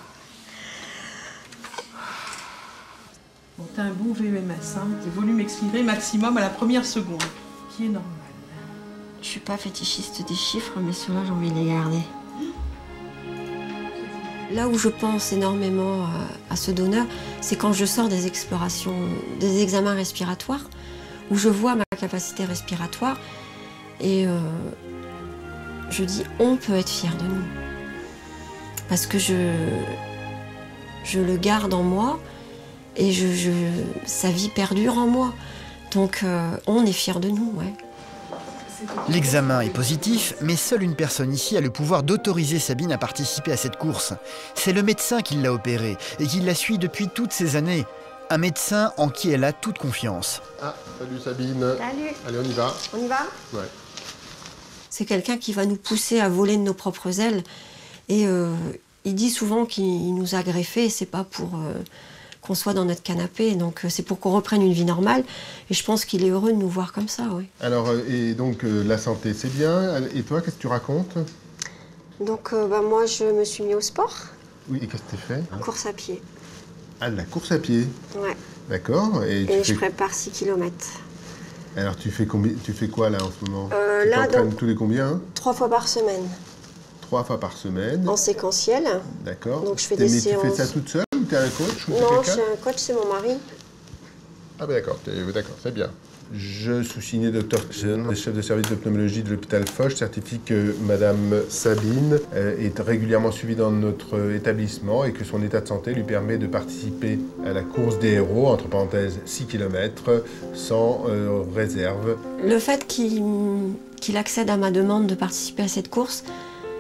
Q: Bon, tu as un bon VEMS, hein, le volume expiré maximum à la première seconde, qui est normal.
C: Je suis pas fétichiste des chiffres, mais ceux-là, j'ai envie de les garder. Là où je pense énormément à ce donneur, c'est quand je sors des explorations, des examens respiratoires, où je vois ma capacité respiratoire et je dis on peut être fier de nous. Parce que je le garde en moi et sa vie perdure en moi. Donc on est fier de nous, ouais.
A: L'examen est positif, mais seule une personne ici a le pouvoir d'autoriser Sabine à participer à cette course. C'est le médecin qui l'a opérée et qui la suit depuis toutes ces années. Un médecin en qui elle a toute confiance.
H: Ah, salut Sabine.
C: Salut.
H: Allez, on y va.
C: On y va?
H: Ouais.
C: C'est quelqu'un qui va nous pousser à voler de nos propres ailes
D: Et il dit souvent qu'il nous a greffés, et c'est pas pour qu'on soit dans notre canapé, donc c'est pour qu'on reprenne une vie normale. Et je pense qu'il est heureux de nous voir comme ça, oui.
R: Alors, et donc la santé, c'est bien. Et toi, qu'est-ce que tu racontes?
D: Donc moi, je me suis mis au sport.
R: Oui, et qu'est-ce que tu fais?
D: Course à pied.
R: Ah, de la course à pied?
D: Ouais.
R: D'accord.
D: Et je prépare 6 km.
R: Alors, tu fais quoi là en ce moment? Tu
D: là,
R: t'entraînes tous les combien?
D: 3 fois par semaine.
R: 3 fois par semaine.
D: En séquentiel.
R: D'accord.
D: Donc je fais des séances.
R: Tu fais ça toute seule ou tu as un coach ou
D: Non, j'ai un coach, c'est mon mari.
R: Ah ben d'accord, c'est bien. Je, sous signé Dr. chef de service de pneumologie de l'hôpital Foch, certifie que Madame Sabine est régulièrement suivie dans notre établissement et que son état de santé lui permet de participer à la course des héros, entre parenthèses 6 km, sans réserve.
D: Le fait qu'il accède à ma demande de participer à cette course,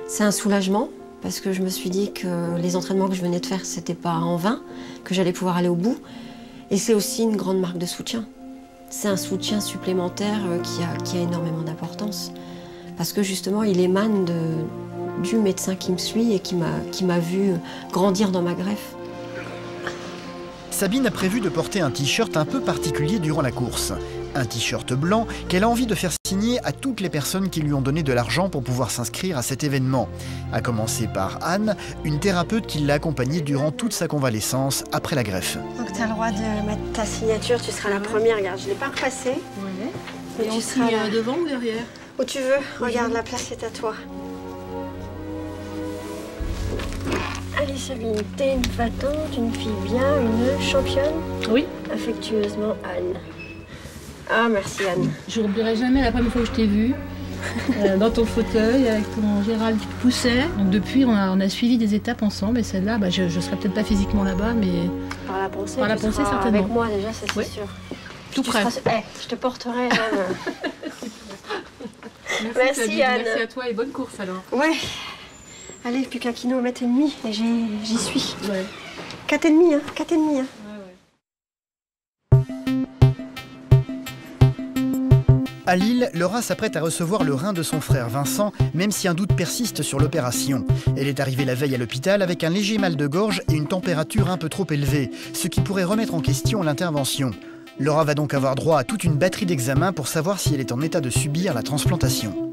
D: c'est un soulagement, parce que je me suis dit que les entraînements que je venais de faire, c'était pas en vain, que j'allais pouvoir aller au bout. Et c'est aussi une grande marque de soutien. C'est un soutien supplémentaire qui a énormément d'importance. Parce que justement, il émane du médecin qui me suit et qui m'a vu grandir dans ma greffe.
A: Sabine a prévu de porter un t-shirt un peu particulier durant la course. Un t-shirt blanc qu'elle a envie de faire signer à toutes les personnes qui lui ont donné de l'argent pour pouvoir s'inscrire à cet événement. À commencer par Anne, une thérapeute qui l'a accompagnée durant toute sa convalescence après la greffe.
D: Donc tu as le droit de mettre ta signature, tu seras la première. Regarde, je ne l'ai pas repassée.
Q: Ouais. Et tu seras devant ou derrière?
D: Où tu veux. Regarde, la place est à toi. Allez Sabine, t'es une battante, une fille bien, une championne.
Q: Oui.
D: Affectueusement Anne. Ah merci Anne.
Q: Je n'oublierai jamais la première fois que je t'ai vue dans ton fauteuil avec ton Gérald qui te poussait. Donc depuis, on a suivi des étapes ensemble et celle-là, je ne serai peut-être pas physiquement là-bas, mais
D: par la pensée,
Q: certainement.
D: Avec moi déjà, ça c'est sûr.
Q: Tout prêt.
D: Je te porterai Anne. Merci Anne.
Q: Merci à toi et bonne course alors.
D: Ouais. Allez, plus qu'un kilomètre et demi et j'y suis.
Q: Ouais.
D: 4,5 hein, 4,5 hein.
A: À Lille, Laura s'apprête à recevoir le rein de son frère Vincent, même si un doute persiste sur l'opération. Elle est arrivée la veille à l'hôpital avec un léger mal de gorge et une température un peu trop élevée, ce qui pourrait remettre en question l'intervention. Laura va donc avoir droit à toute une batterie d'examens pour savoir si elle est en état de subir la transplantation.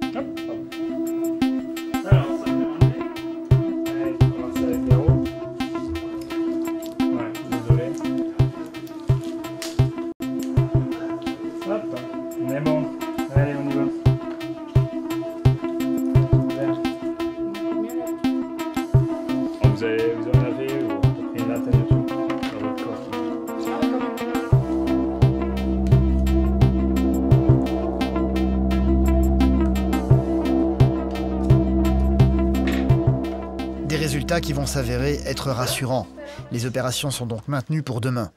A: Qui vont s'avérer être rassurants. Les opérations sont donc maintenues pour demain.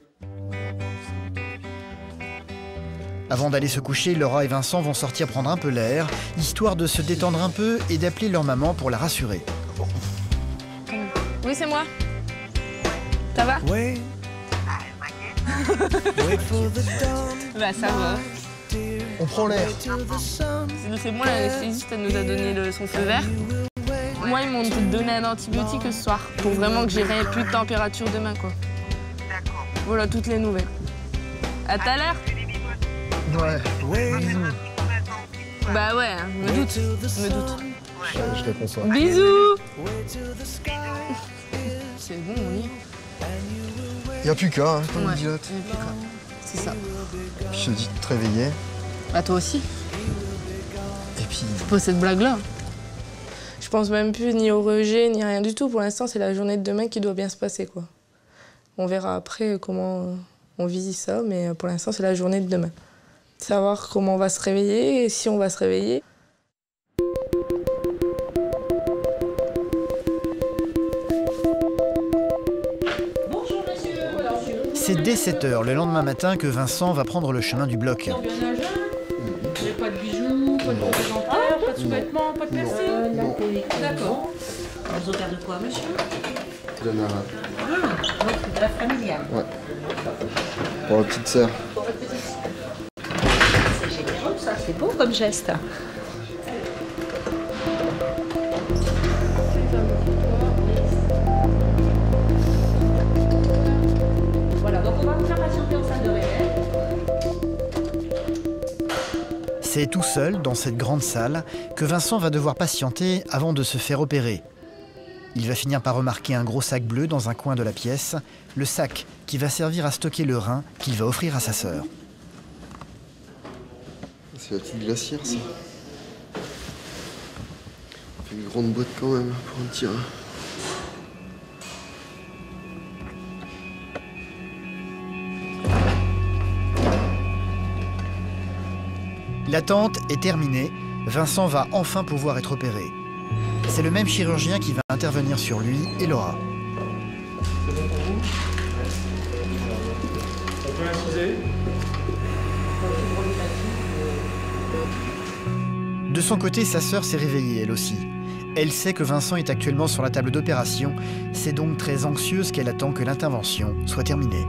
A: Avant d'aller se coucher, Laura et Vincent vont sortir prendre un peu l'air, histoire de se détendre un peu et d'appeler leur maman pour la rassurer.
J: Oui, c'est moi. Ça va? Bah ça va.
A: On prend l'air.
J: C'est moi l'anesthésiste, elle nous a donné son feu vert. Moi, ils m'ont donné un antibiotique ce soir pour vraiment que j'irai plus de température demain, quoi. D'accord. Voilà toutes les nouvelles. À tout à l'heure.
A: Ouais.
J: Bah ouais, me doute.
R: Je réponds ça.
J: Bisous. C'est bon, on y est.
A: Il n'y a plus qu'à, hein, comme on dit l'autre.
J: Il n'y a plus qu'à. C'est ça.
A: Je te dis de te réveiller.
J: Bah toi aussi.
A: Et puis...
J: Faut pas cette blague-là. Je pense même plus ni au rejet, ni rien du tout. Pour l'instant, c'est la journée de demain qui doit bien se passer, quoi. On verra après comment on vit ça, mais pour l'instant, c'est la journée de demain. Savoir comment on va se réveiller et si on va se réveiller.
Q: Bonjour, monsieur.
A: C'est dès 7 h le lendemain matin que Vincent va prendre le chemin du bloc.
Q: Pas de bijoux, pas de représentateur, pas de sous-vêtements, pas de piercing. D'accord.
M: Vous regardez quoi, monsieur?
R: De Nara.
M: Ah, donc de la familiale.
R: Ouais. Pour la petite sœur.
M: C'est généreux, ça, c'est beau comme geste.
A: C'est tout seul, dans cette grande salle, que Vincent va devoir patienter avant de se faire opérer. Il va finir par remarquer un gros sac bleu dans un coin de la pièce, le sac qui va servir à stocker le rein qu'il va offrir à sa sœur.
S: C'est la petite glacière, ça. Ça fait une grande boîte quand même pour un petit rein.
A: L'attente est terminée, Vincent va enfin pouvoir être opéré. C'est le même chirurgien qui va intervenir sur lui et Laura.
L: C'est bon pour vous? On peut inciser?
A: De son côté, sa sœur s'est réveillée elle aussi. Elle sait que Vincent est actuellement sur la table d'opération, c'est donc très anxieuse qu'elle attend que l'intervention soit terminée.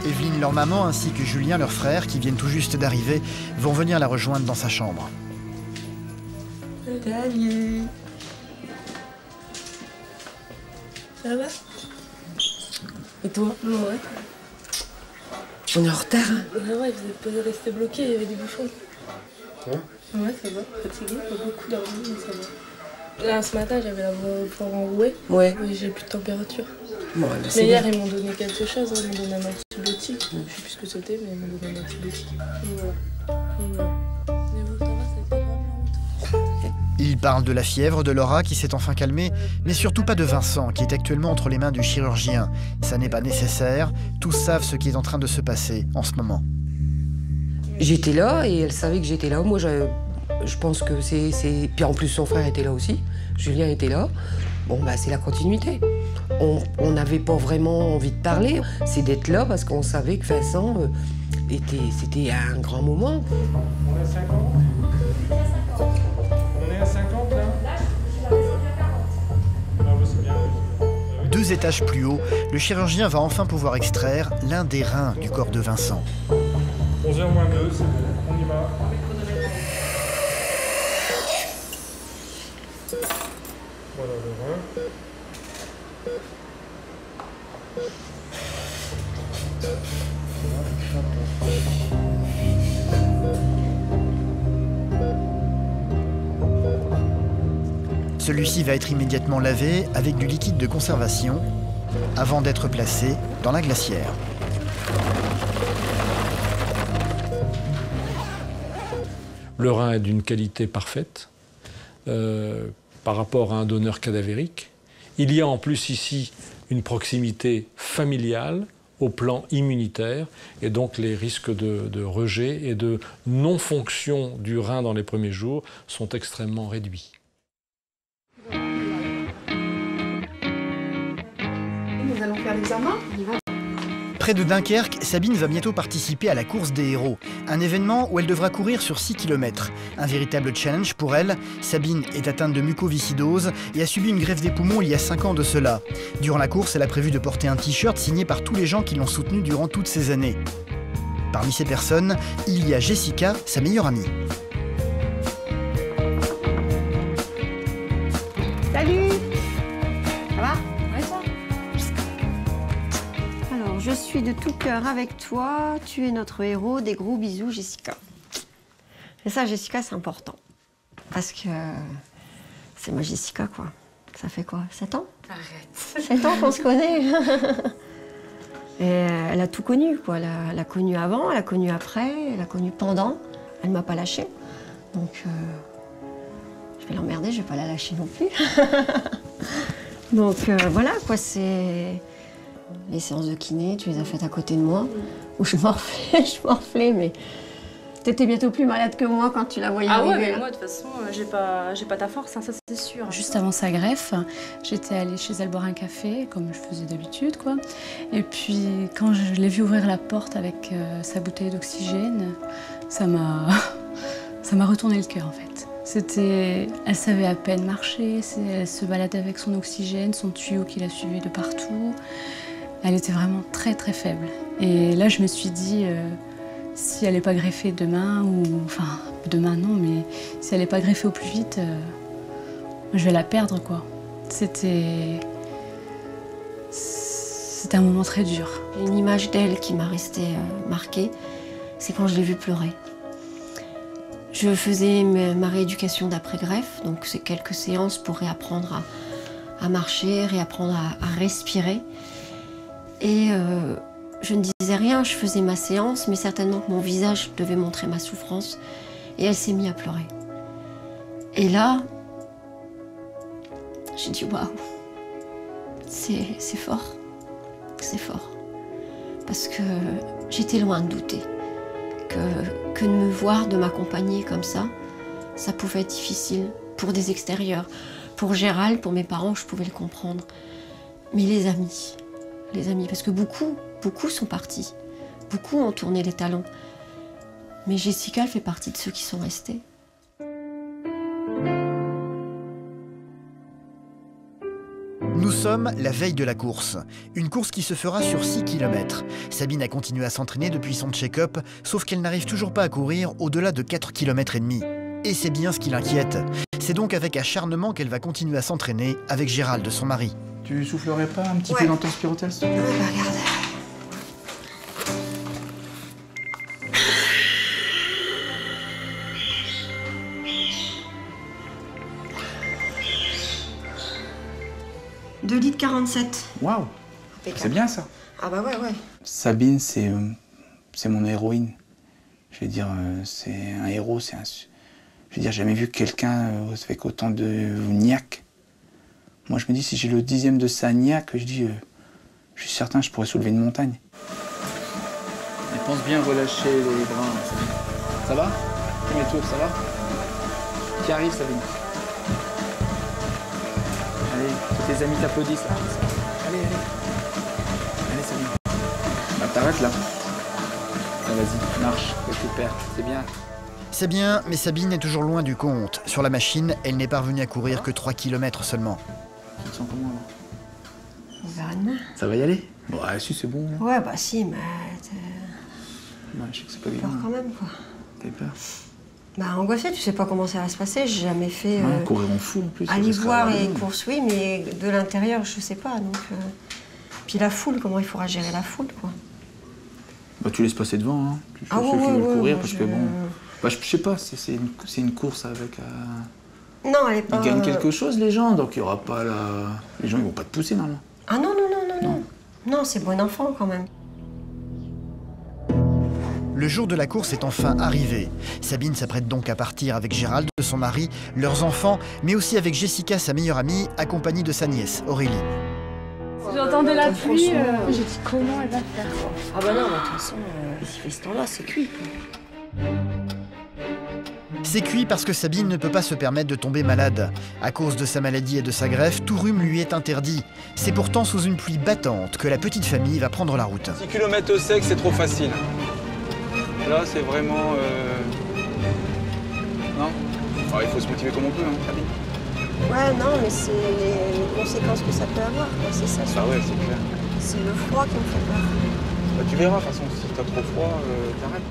A: Evelyne, leur maman, ainsi que Julien, leur frère, qui viennent tout juste d'arriver, vont venir la rejoindre dans sa chambre.
J: Salut. Ça va? Et toi? Ouais.
K: On est en retard, hein?
J: Ouais, vous êtes resté bloqué, il y avait des bouchons.
S: Ouais?
J: Ouais, ça va. Fatigué, pas beaucoup dormi, mais ça va. Là, ce matin, j'avais la voix fort enrouée.
K: Ouais.
J: Et j'ai plus de température.
K: Bon, bah,
J: mais hier, ils m'ont donné quelque chose, hein. Ils m'ont donné un antibiotique. Je sais plus ce que c'était, mais ils m'ont donné un antibiotique. Et voilà. Et voilà. Mais vous, ça va, ça a été grave la route.
A: Il parle de la fièvre de Laura qui s'est enfin calmée, mais surtout pas de Vincent qui est actuellement entre les mains du chirurgien. Ça n'est pas nécessaire, tous savent ce qui est en train de se passer en ce moment.
K: J'étais là et elle savait que j'étais là. Moi, je pense que c'est... Puis en plus, son frère était là aussi. Julien était là. Bon, bah, c'est la continuité. On n'avait pas vraiment envie de parler. C'est d'être là parce qu'on savait que Vincent c'était un grand moment.
L: On est à 50? On est à 50 là? Ah, bah, c'est bien.
A: 2 étages plus haut, le chirurgien va enfin pouvoir extraire l'un des reins du corps de Vincent.
L: 11h moins 2, c'est bon, on y va. Voilà le rein.
A: Celui-ci va être immédiatement lavé avec du liquide de conservation avant d'être placé dans la glacière.
L: Le rein est d'une qualité parfaite par rapport à un donneur cadavérique. Il y a en plus ici une proximité familiale au plan immunitaire et donc les risques de rejet et de non-fonction du rein dans les premiers jours sont extrêmement réduits.
Q: Nous allons faire l'examen.
A: Près de Dunkerque, Sabine va bientôt participer à la course des héros, un événement où elle devra courir sur 6 km. Un véritable challenge pour elle. Sabine est atteinte de mucoviscidose et a subi une greffe des poumons il y a 5 ans de cela. Durant la course, elle a prévu de porter un t-shirt signé par tous les gens qui l'ont soutenue durant toutes ces années. Parmi ces personnes, il y a Jessica, sa meilleure amie.
D: Salut! Ça va? Ouais, toi? Alors, je suis de tout cœur avec toi. Tu es notre héros. Des gros bisous, Jessica. Et ça, Jessica, c'est important. Parce que c'est ma Jessica, quoi. Ça fait quoi? 7 ans? Arrête. 7 ans qu'on se connaît. Et elle a tout connu, quoi. Elle a connu avant, elle a connu après, elle a connu pendant. Elle ne m'a pas lâchée. Donc, je vais l'emmerder, je ne vais pas la lâcher non plus. Donc, voilà, quoi, c'est... Les séances de kiné, tu les as faites à côté de moi, où je morflais, mais... T'étais bientôt plus malade que moi quand tu la voyais arriver.
G: Ah ouais, mais moi, de toute façon, j'ai pas ta force, hein, ça c'est sûr. Juste avant sa greffe, j'étais allée chez elle boire un café, comme je faisais d'habitude, quoi. Et puis, quand je l'ai vue ouvrir la porte avec sa bouteille d'oxygène, ça m'a retourné le cœur, en fait. Elle savait à peine marcher, elle se baladait avec son oxygène, son tuyau qui la suivait de partout. Elle était vraiment très, très faible. Et là, je me suis dit... si elle n'est pas greffée demain, enfin, demain non, mais si elle n'est pas greffée au plus vite, je vais la perdre, quoi. C'était un moment très dur.
D: Une image d'elle qui m'a restée marquée, c'est quand je l'ai vu pleurer. Je faisais ma rééducation d'après-greffe, donc c'est quelques séances pour réapprendre à marcher, réapprendre à respirer. Et je ne disais rien, je faisais ma séance, mais certainement que mon visage devait montrer ma souffrance. Et elle s'est mise à pleurer. Et là, j'ai dit waouh, c'est fort, c'est fort. Parce que j'étais loin de douter que de me voir, de m'accompagner comme ça pouvait être difficile pour des extérieurs. Pour Gérald, pour mes parents, je pouvais le comprendre. Mais les amis, parce que beaucoup sont partis. Beaucoup ont tourné les talons. Mais Jessica, elle fait partie de ceux qui sont restés.
A: Nous sommes la veille de la course. Une course qui se fera sur 6 km. Sabine a continué à s'entraîner depuis son check-up, sauf qu'elle n'arrive toujours pas à courir au-delà de 4,5 km. Et c'est bien ce qui l'inquiète. C'est donc avec acharnement qu'elle va continuer à s'entraîner avec Gérald, son mari.
B: Tu soufflerais pas un petit peu dans ton spirotel, s'il te plaît?
D: Regarde. « 2 litres 47.
B: Waouh, c'est bien ça.
D: Ah bah ouais.
B: Sabine, c'est mon héroïne. Je veux dire, c'est un héros, je veux dire, j'ai jamais vu quelqu'un avec autant de niaque. Moi, je me dis, si j'ai le 10e de sa niaque, je suis certain que je pourrais soulever une montagne. Et pense bien relâcher les bras. Ça va? Premier tour, ça va? Qui arrive, Sabine? Allez, tous tes amis t'applaudissent là. Allez. Allez, Sabine. Bah, t'arrêtes là. Ah, vas-y, marche, récupère, c'est bien.
A: C'est bien, mais Sabine est toujours loin du compte. Sur la machine, elle n'est parvenue à courir que 3 km seulement.
B: Tu te sens comment là?
D: On verra demain.
B: Ça va y aller? Bon, si, c'est bon. Là.
D: Ouais, bah si, mais...
B: Ouais, je sais que c'est pas
D: T'as
B: évident.
D: peur quand même, quoi.
B: T'as peur?
D: Bah angoissée, tu sais pas comment ça va se passer. J'ai jamais fait...
B: courir en fou en plus.
D: Aller voir et courses, oui, mais de l'intérieur, je sais pas, donc... Puis la foule, comment il faudra gérer la foule, quoi.
B: Bah tu laisses passer devant, hein. Ceux qui veulent courir, parce que bon... Bah je sais pas, c'est une course avec...
D: Non, elle est pas...
B: Ils gagnent quelque chose, les gens, donc il y aura pas la... Les gens, ils vont pas te pousser, normalement.
D: Ah non. Non, c'est bon enfant, quand même.
A: Le jour de la course est enfin arrivé. Sabine s'apprête donc à partir avec Gérald, son mari, leurs enfants, mais aussi avec Jessica, sa meilleure amie, accompagnée de sa nièce, Aurélie.
G: J'entendais la pluie, j'ai dit comment elle va faire, quoi.
D: Ah bah non, de toute façon, si fait ce temps-là, c'est cuit.
A: C'est cuit parce que Sabine ne peut pas se permettre de tomber malade. À cause de sa maladie et de sa greffe, tout rhume lui est interdit. C'est pourtant sous une pluie battante que la petite famille va prendre la route.
B: 6 km au sec, c'est trop facile. Là, c'est vraiment... Non? Il faut se motiver comme on peut, hein, Sabine.
D: Ouais, non, mais c'est les conséquences que ça peut avoir, quoi. C'est ça.
B: Ah ouais, c'est clair.
D: C'est le froid qui me fait peur.
B: Bah, tu verras, de toute façon, si t'as trop froid, t'arrêtes.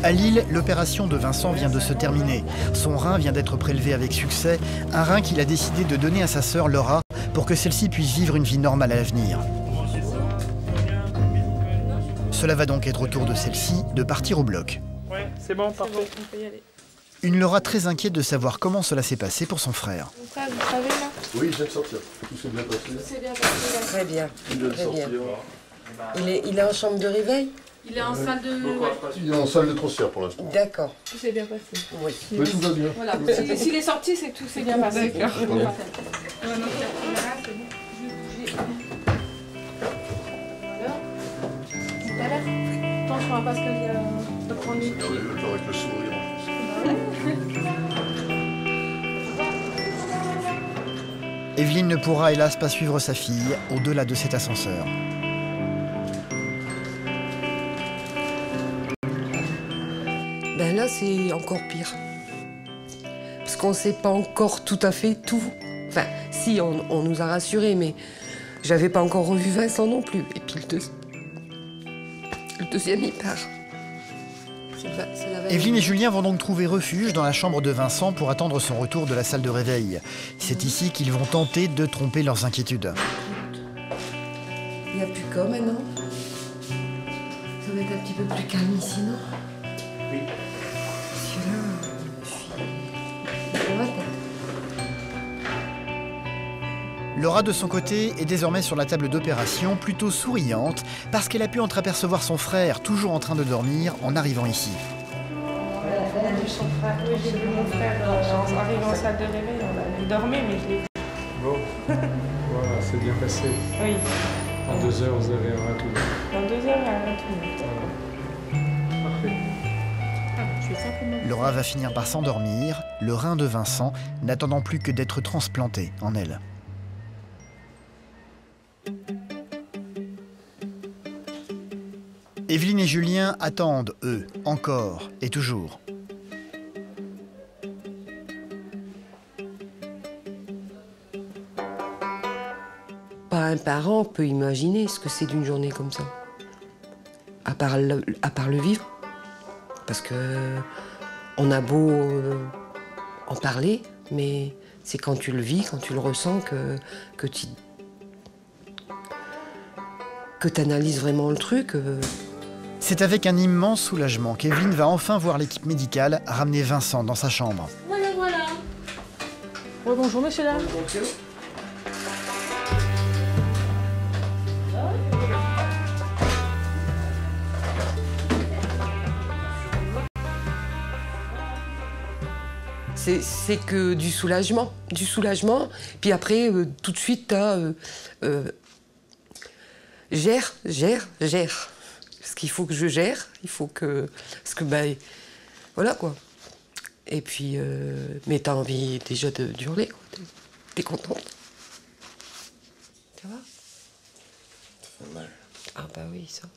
A: À Lille, l'opération de Vincent vient de se terminer. Son rein vient d'être prélevé avec succès, un rein qu'il a décidé de donner à sa sœur Laura pour que celle-ci puisse vivre une vie normale à l'avenir. Cela va donc être au tour de celle-ci de partir au bloc.
Q: Ouais, c'est bon, parfait. On peut y aller.
A: Une Laura très inquiète de savoir comment cela s'est passé pour son frère.
J: Mon frère, vous savez là?
H: Oui, je viens de sortir. Tout s'est bien passé.
J: C'est bien passé là.
K: Très bien.
H: Il vient de sortir.
K: Il est en chambre de réveil?
Q: Il est en salle de...
H: Il est en salle de transfert pour l'instant.
K: D'accord.
Q: Tout s'est bien passé.
K: Oui.
H: Mais tout va bien.
Q: Voilà, s'il est sorti, c'est que tout s'est bien passé.
J: D'accord.
Q: Attention à pas ce qu'il y a...
H: Avec le sourire.
A: Evelyne ne pourra hélas pas suivre sa fille au-delà de cet ascenseur.
K: Ben là, c'est encore pire. Parce qu'on ne sait pas encore tout à fait tout. Enfin, si, on nous a rassurés, mais j'avais pas encore revu Vincent non plus. Et puis le deuxième, il part.
A: Evelyne et Julien vont donc trouver refuge dans la chambre de Vincent pour attendre son retour de la salle de réveil. C'est ici qu'ils vont tenter de tromper leurs inquiétudes.
K: Il n'y a plus qu'à maintenant. être un petit peu plus calme ici, non?
B: Oui.
K: Parce que là, je suis dans ma tête.
A: Laura, de son côté, est désormais sur la table d'opération, plutôt souriante, parce qu'elle a pu entreapercevoir son frère, toujours en train de dormir, en arrivant ici.
J: Elle a vu son frère. Oui, j'ai vu mon frère en arrivant en salle de réveil. Il dormait, mais je l'ai vu.
L: Bon, voilà, c'est bien passé.
J: Oui.
L: En 2 heures, vous avez un tout.
J: Dans 2 heures, elle a un tout.
L: Parfait.
A: Laura va finir par s'endormir, le rein de Vincent n'attendant plus que d'être transplanté en elle. Evelyne et Julien attendent, eux, encore et toujours.
K: Pas un parent peut imaginer ce que c'est d'une journée comme ça. À part le vivre. Parce que on a beau en parler, mais c'est quand tu le vis, quand tu le ressens que tu analyses vraiment le truc.
A: C'est avec un immense soulagement qu'Evelyne va enfin voir l'équipe médicale ramener Vincent dans sa chambre.
J: Voilà, voilà. Oui, bonjour, monsieur là.
K: C'est que du soulagement. Puis après, tout de suite, t'as gère. Parce qu'il faut que je gère, il faut que... Parce que, ben, voilà, quoi. Et puis, mais t'as envie déjà d'hurler, quoi. T'es contente. Ça va?
H: Ça fait mal.
K: Ah bah oui, ça.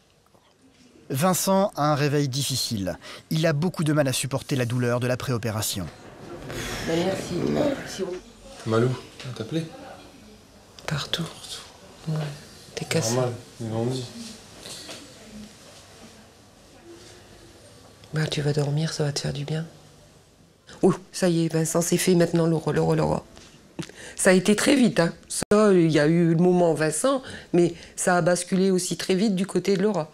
A: Vincent a un réveil difficile. Il a beaucoup de mal à supporter la douleur de la préopération.
K: Ben merci.
F: Malou, on t'a appelé?
K: Partout. Ouais. T'es cassé.
F: Normal, ils l'ont dit.
K: Bah, tu vas dormir, ça va te faire du bien. Ouh, ça y est, Vincent, c'est fait maintenant, Laura. Ça a été très vite, hein. Ça, il y a eu le moment Vincent, mais ça a basculé aussi très vite du côté de Laura.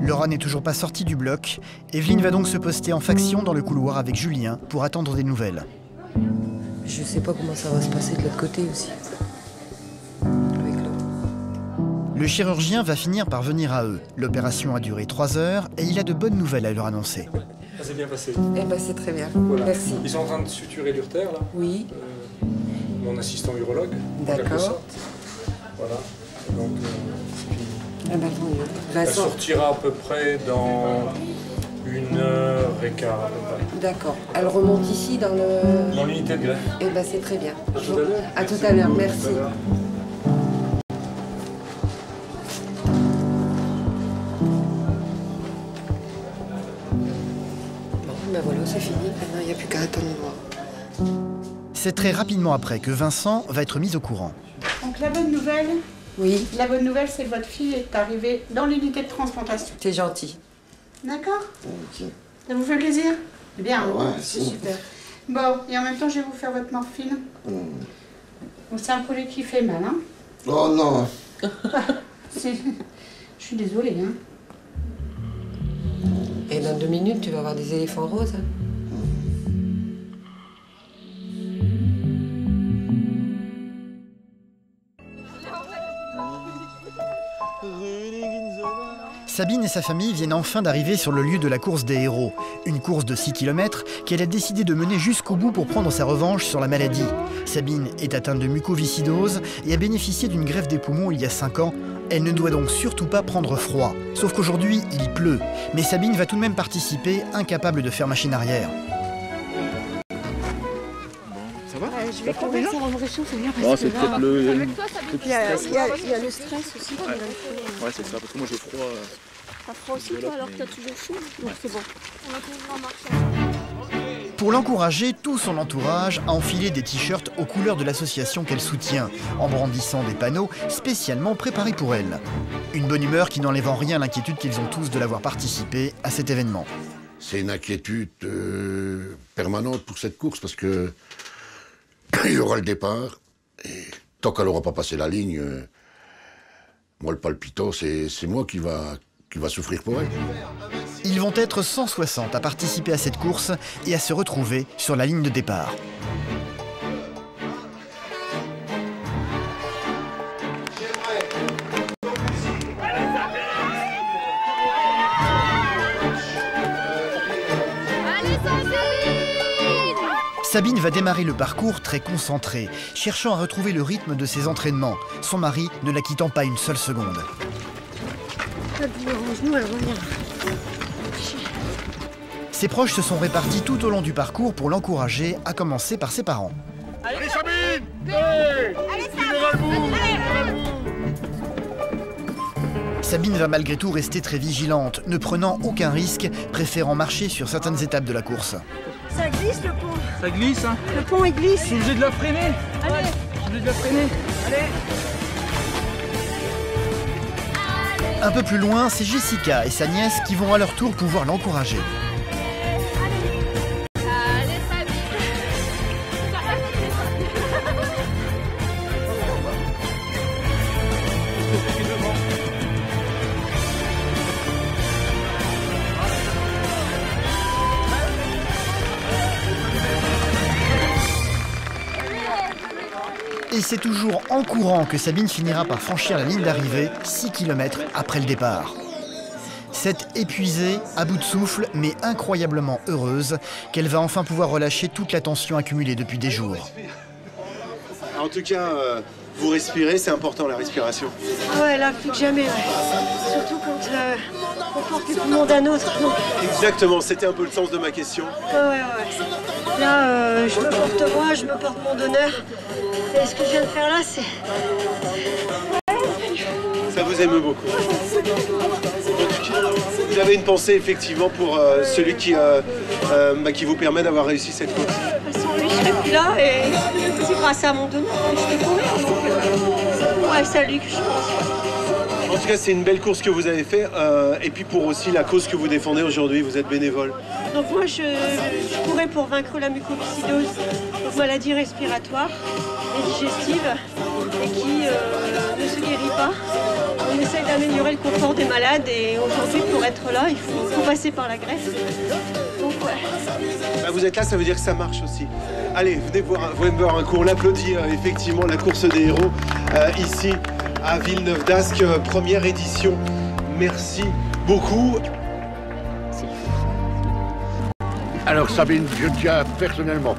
A: Laura n'est toujours pas sortie du bloc. Evelyne va donc se poster en faction dans le couloir avec Julien pour attendre des nouvelles.
K: Je sais pas comment ça va se passer de l'autre côté aussi. Avec Laura.
A: Le chirurgien va finir par venir à eux. L'opération a duré 3 heures et il a de bonnes nouvelles à leur annoncer.
L: Ça s'est bien passé.
K: Eh ben c'est très bien.
L: Voilà.
K: Merci.
L: Ils sont en train de suturer l'urtère, là.
K: Oui.
L: Mon assistant urologue.
K: D'accord.
L: Voilà. Donc,
K: ah ben,
L: elle sortira à peu près dans 1h15 à peu près.
K: D'accord. Elle remonte ici dans le...
L: Dans l'unité de greffe.
K: Eh ben c'est très bien.
L: À tout à l'heure.
K: À tout à l'heure, merci. Bon, ben voilà, c'est fini. Maintenant, il n'y a plus qu'à attendre de voir.
A: C'est très rapidement après que Vincent va être mis au courant.
Q: Donc la bonne nouvelle,
K: oui.
Q: La bonne nouvelle, c'est que votre fille est arrivée dans l'unité de transplantation.
K: C'est gentil.
Q: D'accord?
H: Ok.
Q: Ça vous fait plaisir? C'est bien,
H: Ouais,
Q: c'est super. Bon, et en même temps, je vais vous faire votre morphine. Donc c'est un projet qui fait mal, hein?
H: Oh non.
Q: Je suis désolée, hein?
K: Et dans 2 minutes, tu vas avoir des éléphants roses. Hein.
A: Sabine et sa famille viennent enfin d'arriver sur le lieu de la course des héros. Une course de 6 km qu'elle a décidé de mener jusqu'au bout pour prendre sa revanche sur la maladie. Sabine est atteinte de mucoviscidose et a bénéficié d'une greffe des poumons il y a 5 ans. Elle ne doit donc surtout pas prendre froid. Sauf qu'aujourd'hui, il pleut. Mais Sabine va tout de même participer, incapable de faire machine arrière.
T: Ça va?
N: Je vais courir, ça va me réchauffer bien.
T: Oh, c'est peut-être le...
N: Avec toi, ça il y a le stress aussi.
T: Ouais, c'est ça, parce que moi j'ai froid.
N: T'as froid aussi toi alors que t'as toujours chaud? Ouais, c'est bon. On va pouvoir marcher.
A: Pour l'encourager, tout son entourage a enfilé des t-shirts aux couleurs de l'association qu'elle soutient, en brandissant des panneaux spécialement préparés pour elle. Une bonne humeur qui n'enlève en rien l'inquiétude qu'ils ont tous de l'avoir participé à cet événement.
H: C'est une inquiétude permanente pour cette course parce que il y aura le départ et tant qu'elle n'aura pas passé la ligne, moi le palpitant, c'est moi qui va souffrir pour elle.
A: Ils vont être 160 à participer à cette course et à se retrouver sur la ligne de départ. Sabine va démarrer le parcours très concentrée, cherchant à retrouver le rythme de ses entraînements, son mari ne la quittant pas une seule seconde. Ses proches se sont répartis tout au long du parcours pour l'encourager, à commencer par ses parents.
U: Allez Sabine! Allez Sabine!
A: Sabine va malgré tout rester très vigilante, ne prenant aucun risque, préférant marcher sur certaines étapes de la course.
U: Ça glisse le pont.
T: Ça glisse, hein?
U: Le pont il glisse.
T: Je suis obligé de la freiner.
U: Allez.
T: Je suis obligé de la freiner. Allez.
A: Un peu plus loin, c'est Jessica et sa nièce qui vont à leur tour pouvoir l'encourager. Et c'est toujours en courant que Sabine finira par franchir la ligne d'arrivée, 6 km après le départ. C'est épuisée, à bout de souffle, mais incroyablement heureuse, qu'elle va enfin pouvoir relâcher toute la tension accumulée depuis des jours.
V: En tout cas, vous respirez, c'est important la respiration.
C: Ah ouais, là, plus que jamais. Ouais. Surtout quand on porte les poumons d'un autre. Donc.
V: Exactement, c'était un peu le sens de ma question.
C: Ouais. Là, je me porte moi, je me porte mon donneur. Et ce que je viens de faire là, c'est...
V: Ça vous émeut beaucoup. Vous avez une pensée effectivement pour celui qui vous permet d'avoir réussi cette course.
C: Sans lui, je serais plus là et c'est grâce à mon donneur que je peux courir. Donc, ouais, c'est à lui que je pense.
V: En tout cas, c'est une belle course que vous avez fait. Et puis pour aussi la cause que vous défendez aujourd'hui, vous êtes bénévole.
C: Donc moi, je courais pour vaincre la mucoviscidose, donc maladie respiratoire et digestive, et qui ne se guérit pas. On essaye d'améliorer le confort des malades et aujourd'hui, pour être là, il faut passer par la greffe. Donc ouais.
V: Bah, vous êtes là, ça veut dire que ça marche aussi. Allez, venez voir un coup. On applaudit effectivement la course des héros ici à Villeneuve d'Ascq, première édition. Merci beaucoup.
H: Alors Sabine, je tiens personnellement,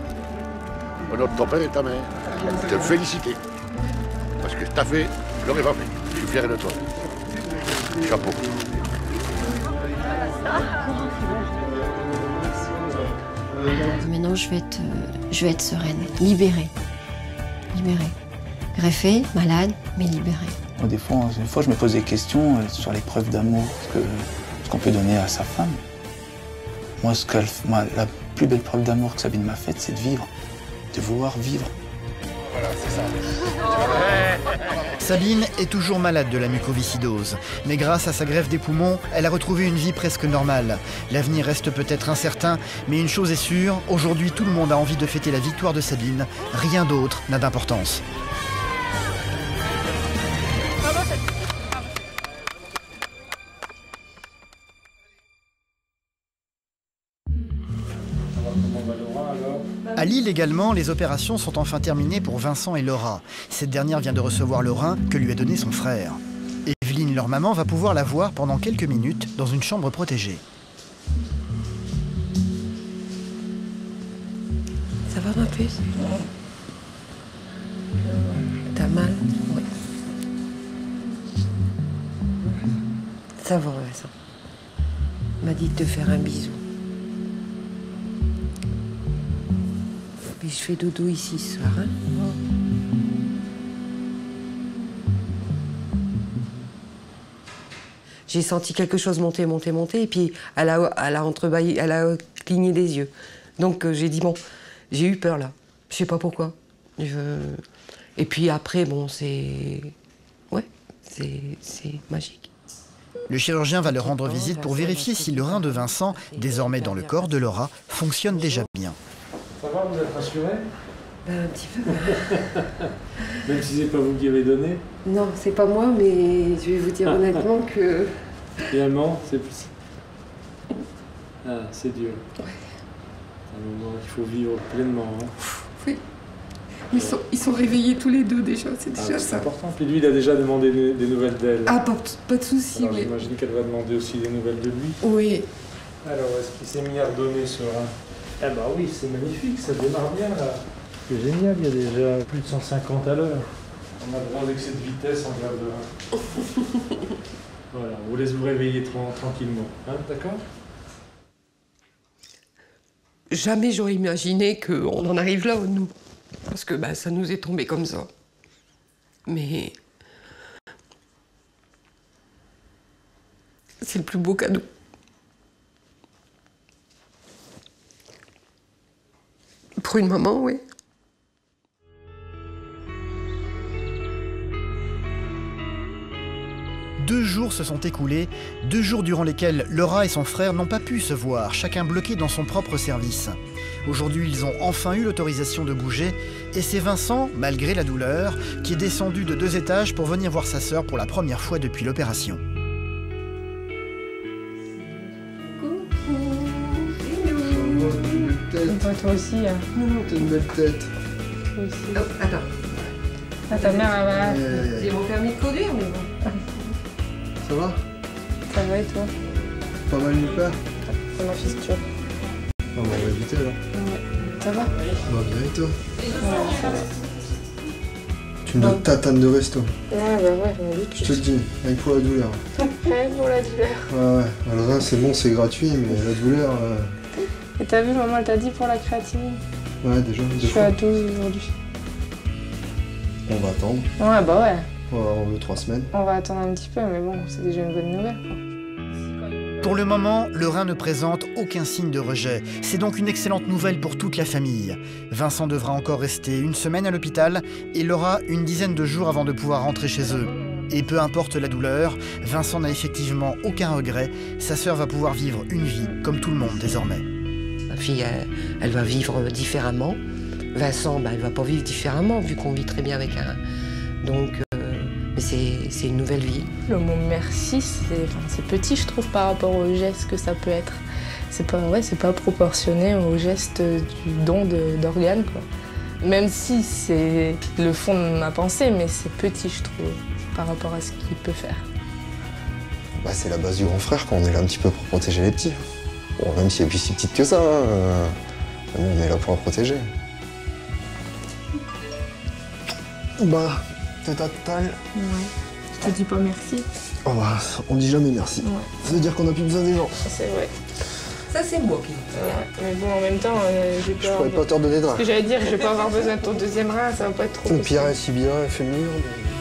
H: au nom de ton père et ta mère, te féliciter. Parce que t'as fait le rêve à fait. Je suis fier de toi. Chapeau.
D: Maintenant, je vais être sereine, libérée. Greffée, malade, mais libérée.
B: Des fois, je me pose des questions sur les preuves d'amour, ce qu'on peut donner à sa femme. Moi, la plus belle preuve d'amour que Sabine m'a faite, c'est de vivre, de vouloir vivre.
V: Voilà, c'est ça.
A: Sabine est toujours malade de la mucoviscidose, mais grâce à sa greffe des poumons, elle a retrouvé une vie presque normale. L'avenir reste peut-être incertain, mais une chose est sûre, aujourd'hui tout le monde a envie de fêter la victoire de Sabine. Rien d'autre n'a d'importance. À Lille également, les opérations sont enfin terminées pour Vincent et Laura. Cette dernière vient de recevoir le rein que lui a donné son frère. Evelyne, leur maman, va pouvoir la voir pendant quelques minutes dans une chambre protégée.
K: Ça va ma puce? T'as mal? Oui. Ça va, Vincent. Il m'a dit de te faire un bisou. Puis je fais dodo ici ce soir. Hein? J'ai senti quelque chose monter, et puis elle a entrebâillé, elle a cligné des yeux. Donc j'ai dit bon, j'ai eu peur là. Je sais pas pourquoi. Et puis après, bon, c'est magique.
A: Le chirurgien va leur rendre visite pour vérifier si le rein de Vincent, désormais dans le corps de Laura, fonctionne déjà bien.
L: Ça va, vous êtes rassuré?
K: Un petit peu.
L: Même si c'est pas vous qui avez donné.
K: Non, c'est pas moi, mais je vais vous dire honnêtement que...
L: Finalement, c'est plus... Ah, c'est dur. Ouais. C'est un moment qu'il faut vivre pleinement. Hein.
I: Oui. Ils sont réveillés tous les deux déjà, c'est déjà ça.
L: C'est important. Puis lui, il a déjà demandé des nouvelles d'elle.
I: Ah, pas de souci, oui.
L: J'imagine qu'elle va demander aussi des nouvelles de lui.
I: Oui.
L: Alors, est-ce qu'il s'est mis à redonner ce rein? Ah bah oui, c'est magnifique, ça démarre bien là. C'est génial, il y a déjà plus de 150 à l'heure. On a le droit avec cette vitesse en grave de rein. Voilà, on vous laisse vous réveiller tranquillement. Hein, d'accord?
K: Jamais j'aurais imaginé qu'on en arrive là, nous. Parce que ça nous est tombé comme ça. Mais... c'est le plus beau cadeau. Pour une maman, oui.
A: Deux jours se sont écoulés, 2 jours durant lesquels Laura et son frère n'ont pas pu se voir, chacun bloqué dans son propre service. Aujourd'hui, ils ont enfin eu l'autorisation de bouger, et c'est Vincent, malgré la douleur, qui est descendu de 2 étages pour venir voir sa sœur pour la première fois depuis l'opération.
J: Toi aussi.
E: T'as une belle tête.
J: Toi aussi.
K: Oh, attends.
J: Ah, ta mère, elle va...
K: J'ai mon permis de conduire, mais bon.
E: Ça va?
J: Ça va et toi?
E: Pas mal nulle part?
J: C'est ma fistule.
E: On va éviter là.
J: Ouais. Ça va?
E: Bah bien et toi?
J: Ouais, ça va.
E: Tu me tatanes de resto.
J: Ouais, bah ouais, je me doute.
E: Je te le dis, rien que pour la douleur.
J: Rien que pour la douleur.
E: Ouais, le rein c'est bon, c'est gratuit, mais la douleur...
J: Et t'as vu, maman, elle t'a dit pour la créatinine?
E: Ouais, déjà,
J: Je suis à 12 aujourd'hui.
E: On va attendre.
J: Ouais, bah ouais.
E: On veut 3 semaines.
J: On va attendre un petit peu, mais bon, c'est déjà une bonne nouvelle, quoi.
A: Pour le moment, le rein ne présente aucun signe de rejet. C'est donc une excellente nouvelle pour toute la famille. Vincent devra encore rester 1 semaine à l'hôpital et Laura une dizaine de jours avant de pouvoir rentrer chez eux. Et peu importe la douleur, Vincent n'a effectivement aucun regret. Sa sœur va pouvoir vivre une vie comme tout le monde désormais.
K: Ma fille, elle va vivre différemment. Vincent, elle va pas vivre différemment vu qu'on vit très bien avec un... Donc, mais c'est une nouvelle vie.
J: Le mot merci, c'est petit, je trouve, par rapport au geste que ça peut être. C'est pas proportionné au geste du don d'organes, quoi. Même si c'est le fond de ma pensée, mais c'est petit, je trouve, par rapport à ce qu'il peut faire.
S: C'est la base du grand frère, quand on est là un petit peu pour protéger les petits. Bon, même si elle est plus si petite que ça, on est là pour la protéger.
E: Tête à totale.
J: Ouais. Je te dis pas merci.
E: On dit jamais merci.
J: Ouais.
E: Ça veut dire qu'on a plus besoin des gens.
J: C'est vrai.
K: Ça, c'est moi qui...
J: Mais bon, en même temps, j'ai peur...
E: Je pourrais pas te redonner de rein.
J: Ce que j'allais dire, je vais pas avoir besoin de ton deuxième rein, ça va pas être trop...
E: Pierre, elle est si bien, elle fait mieux. Mais...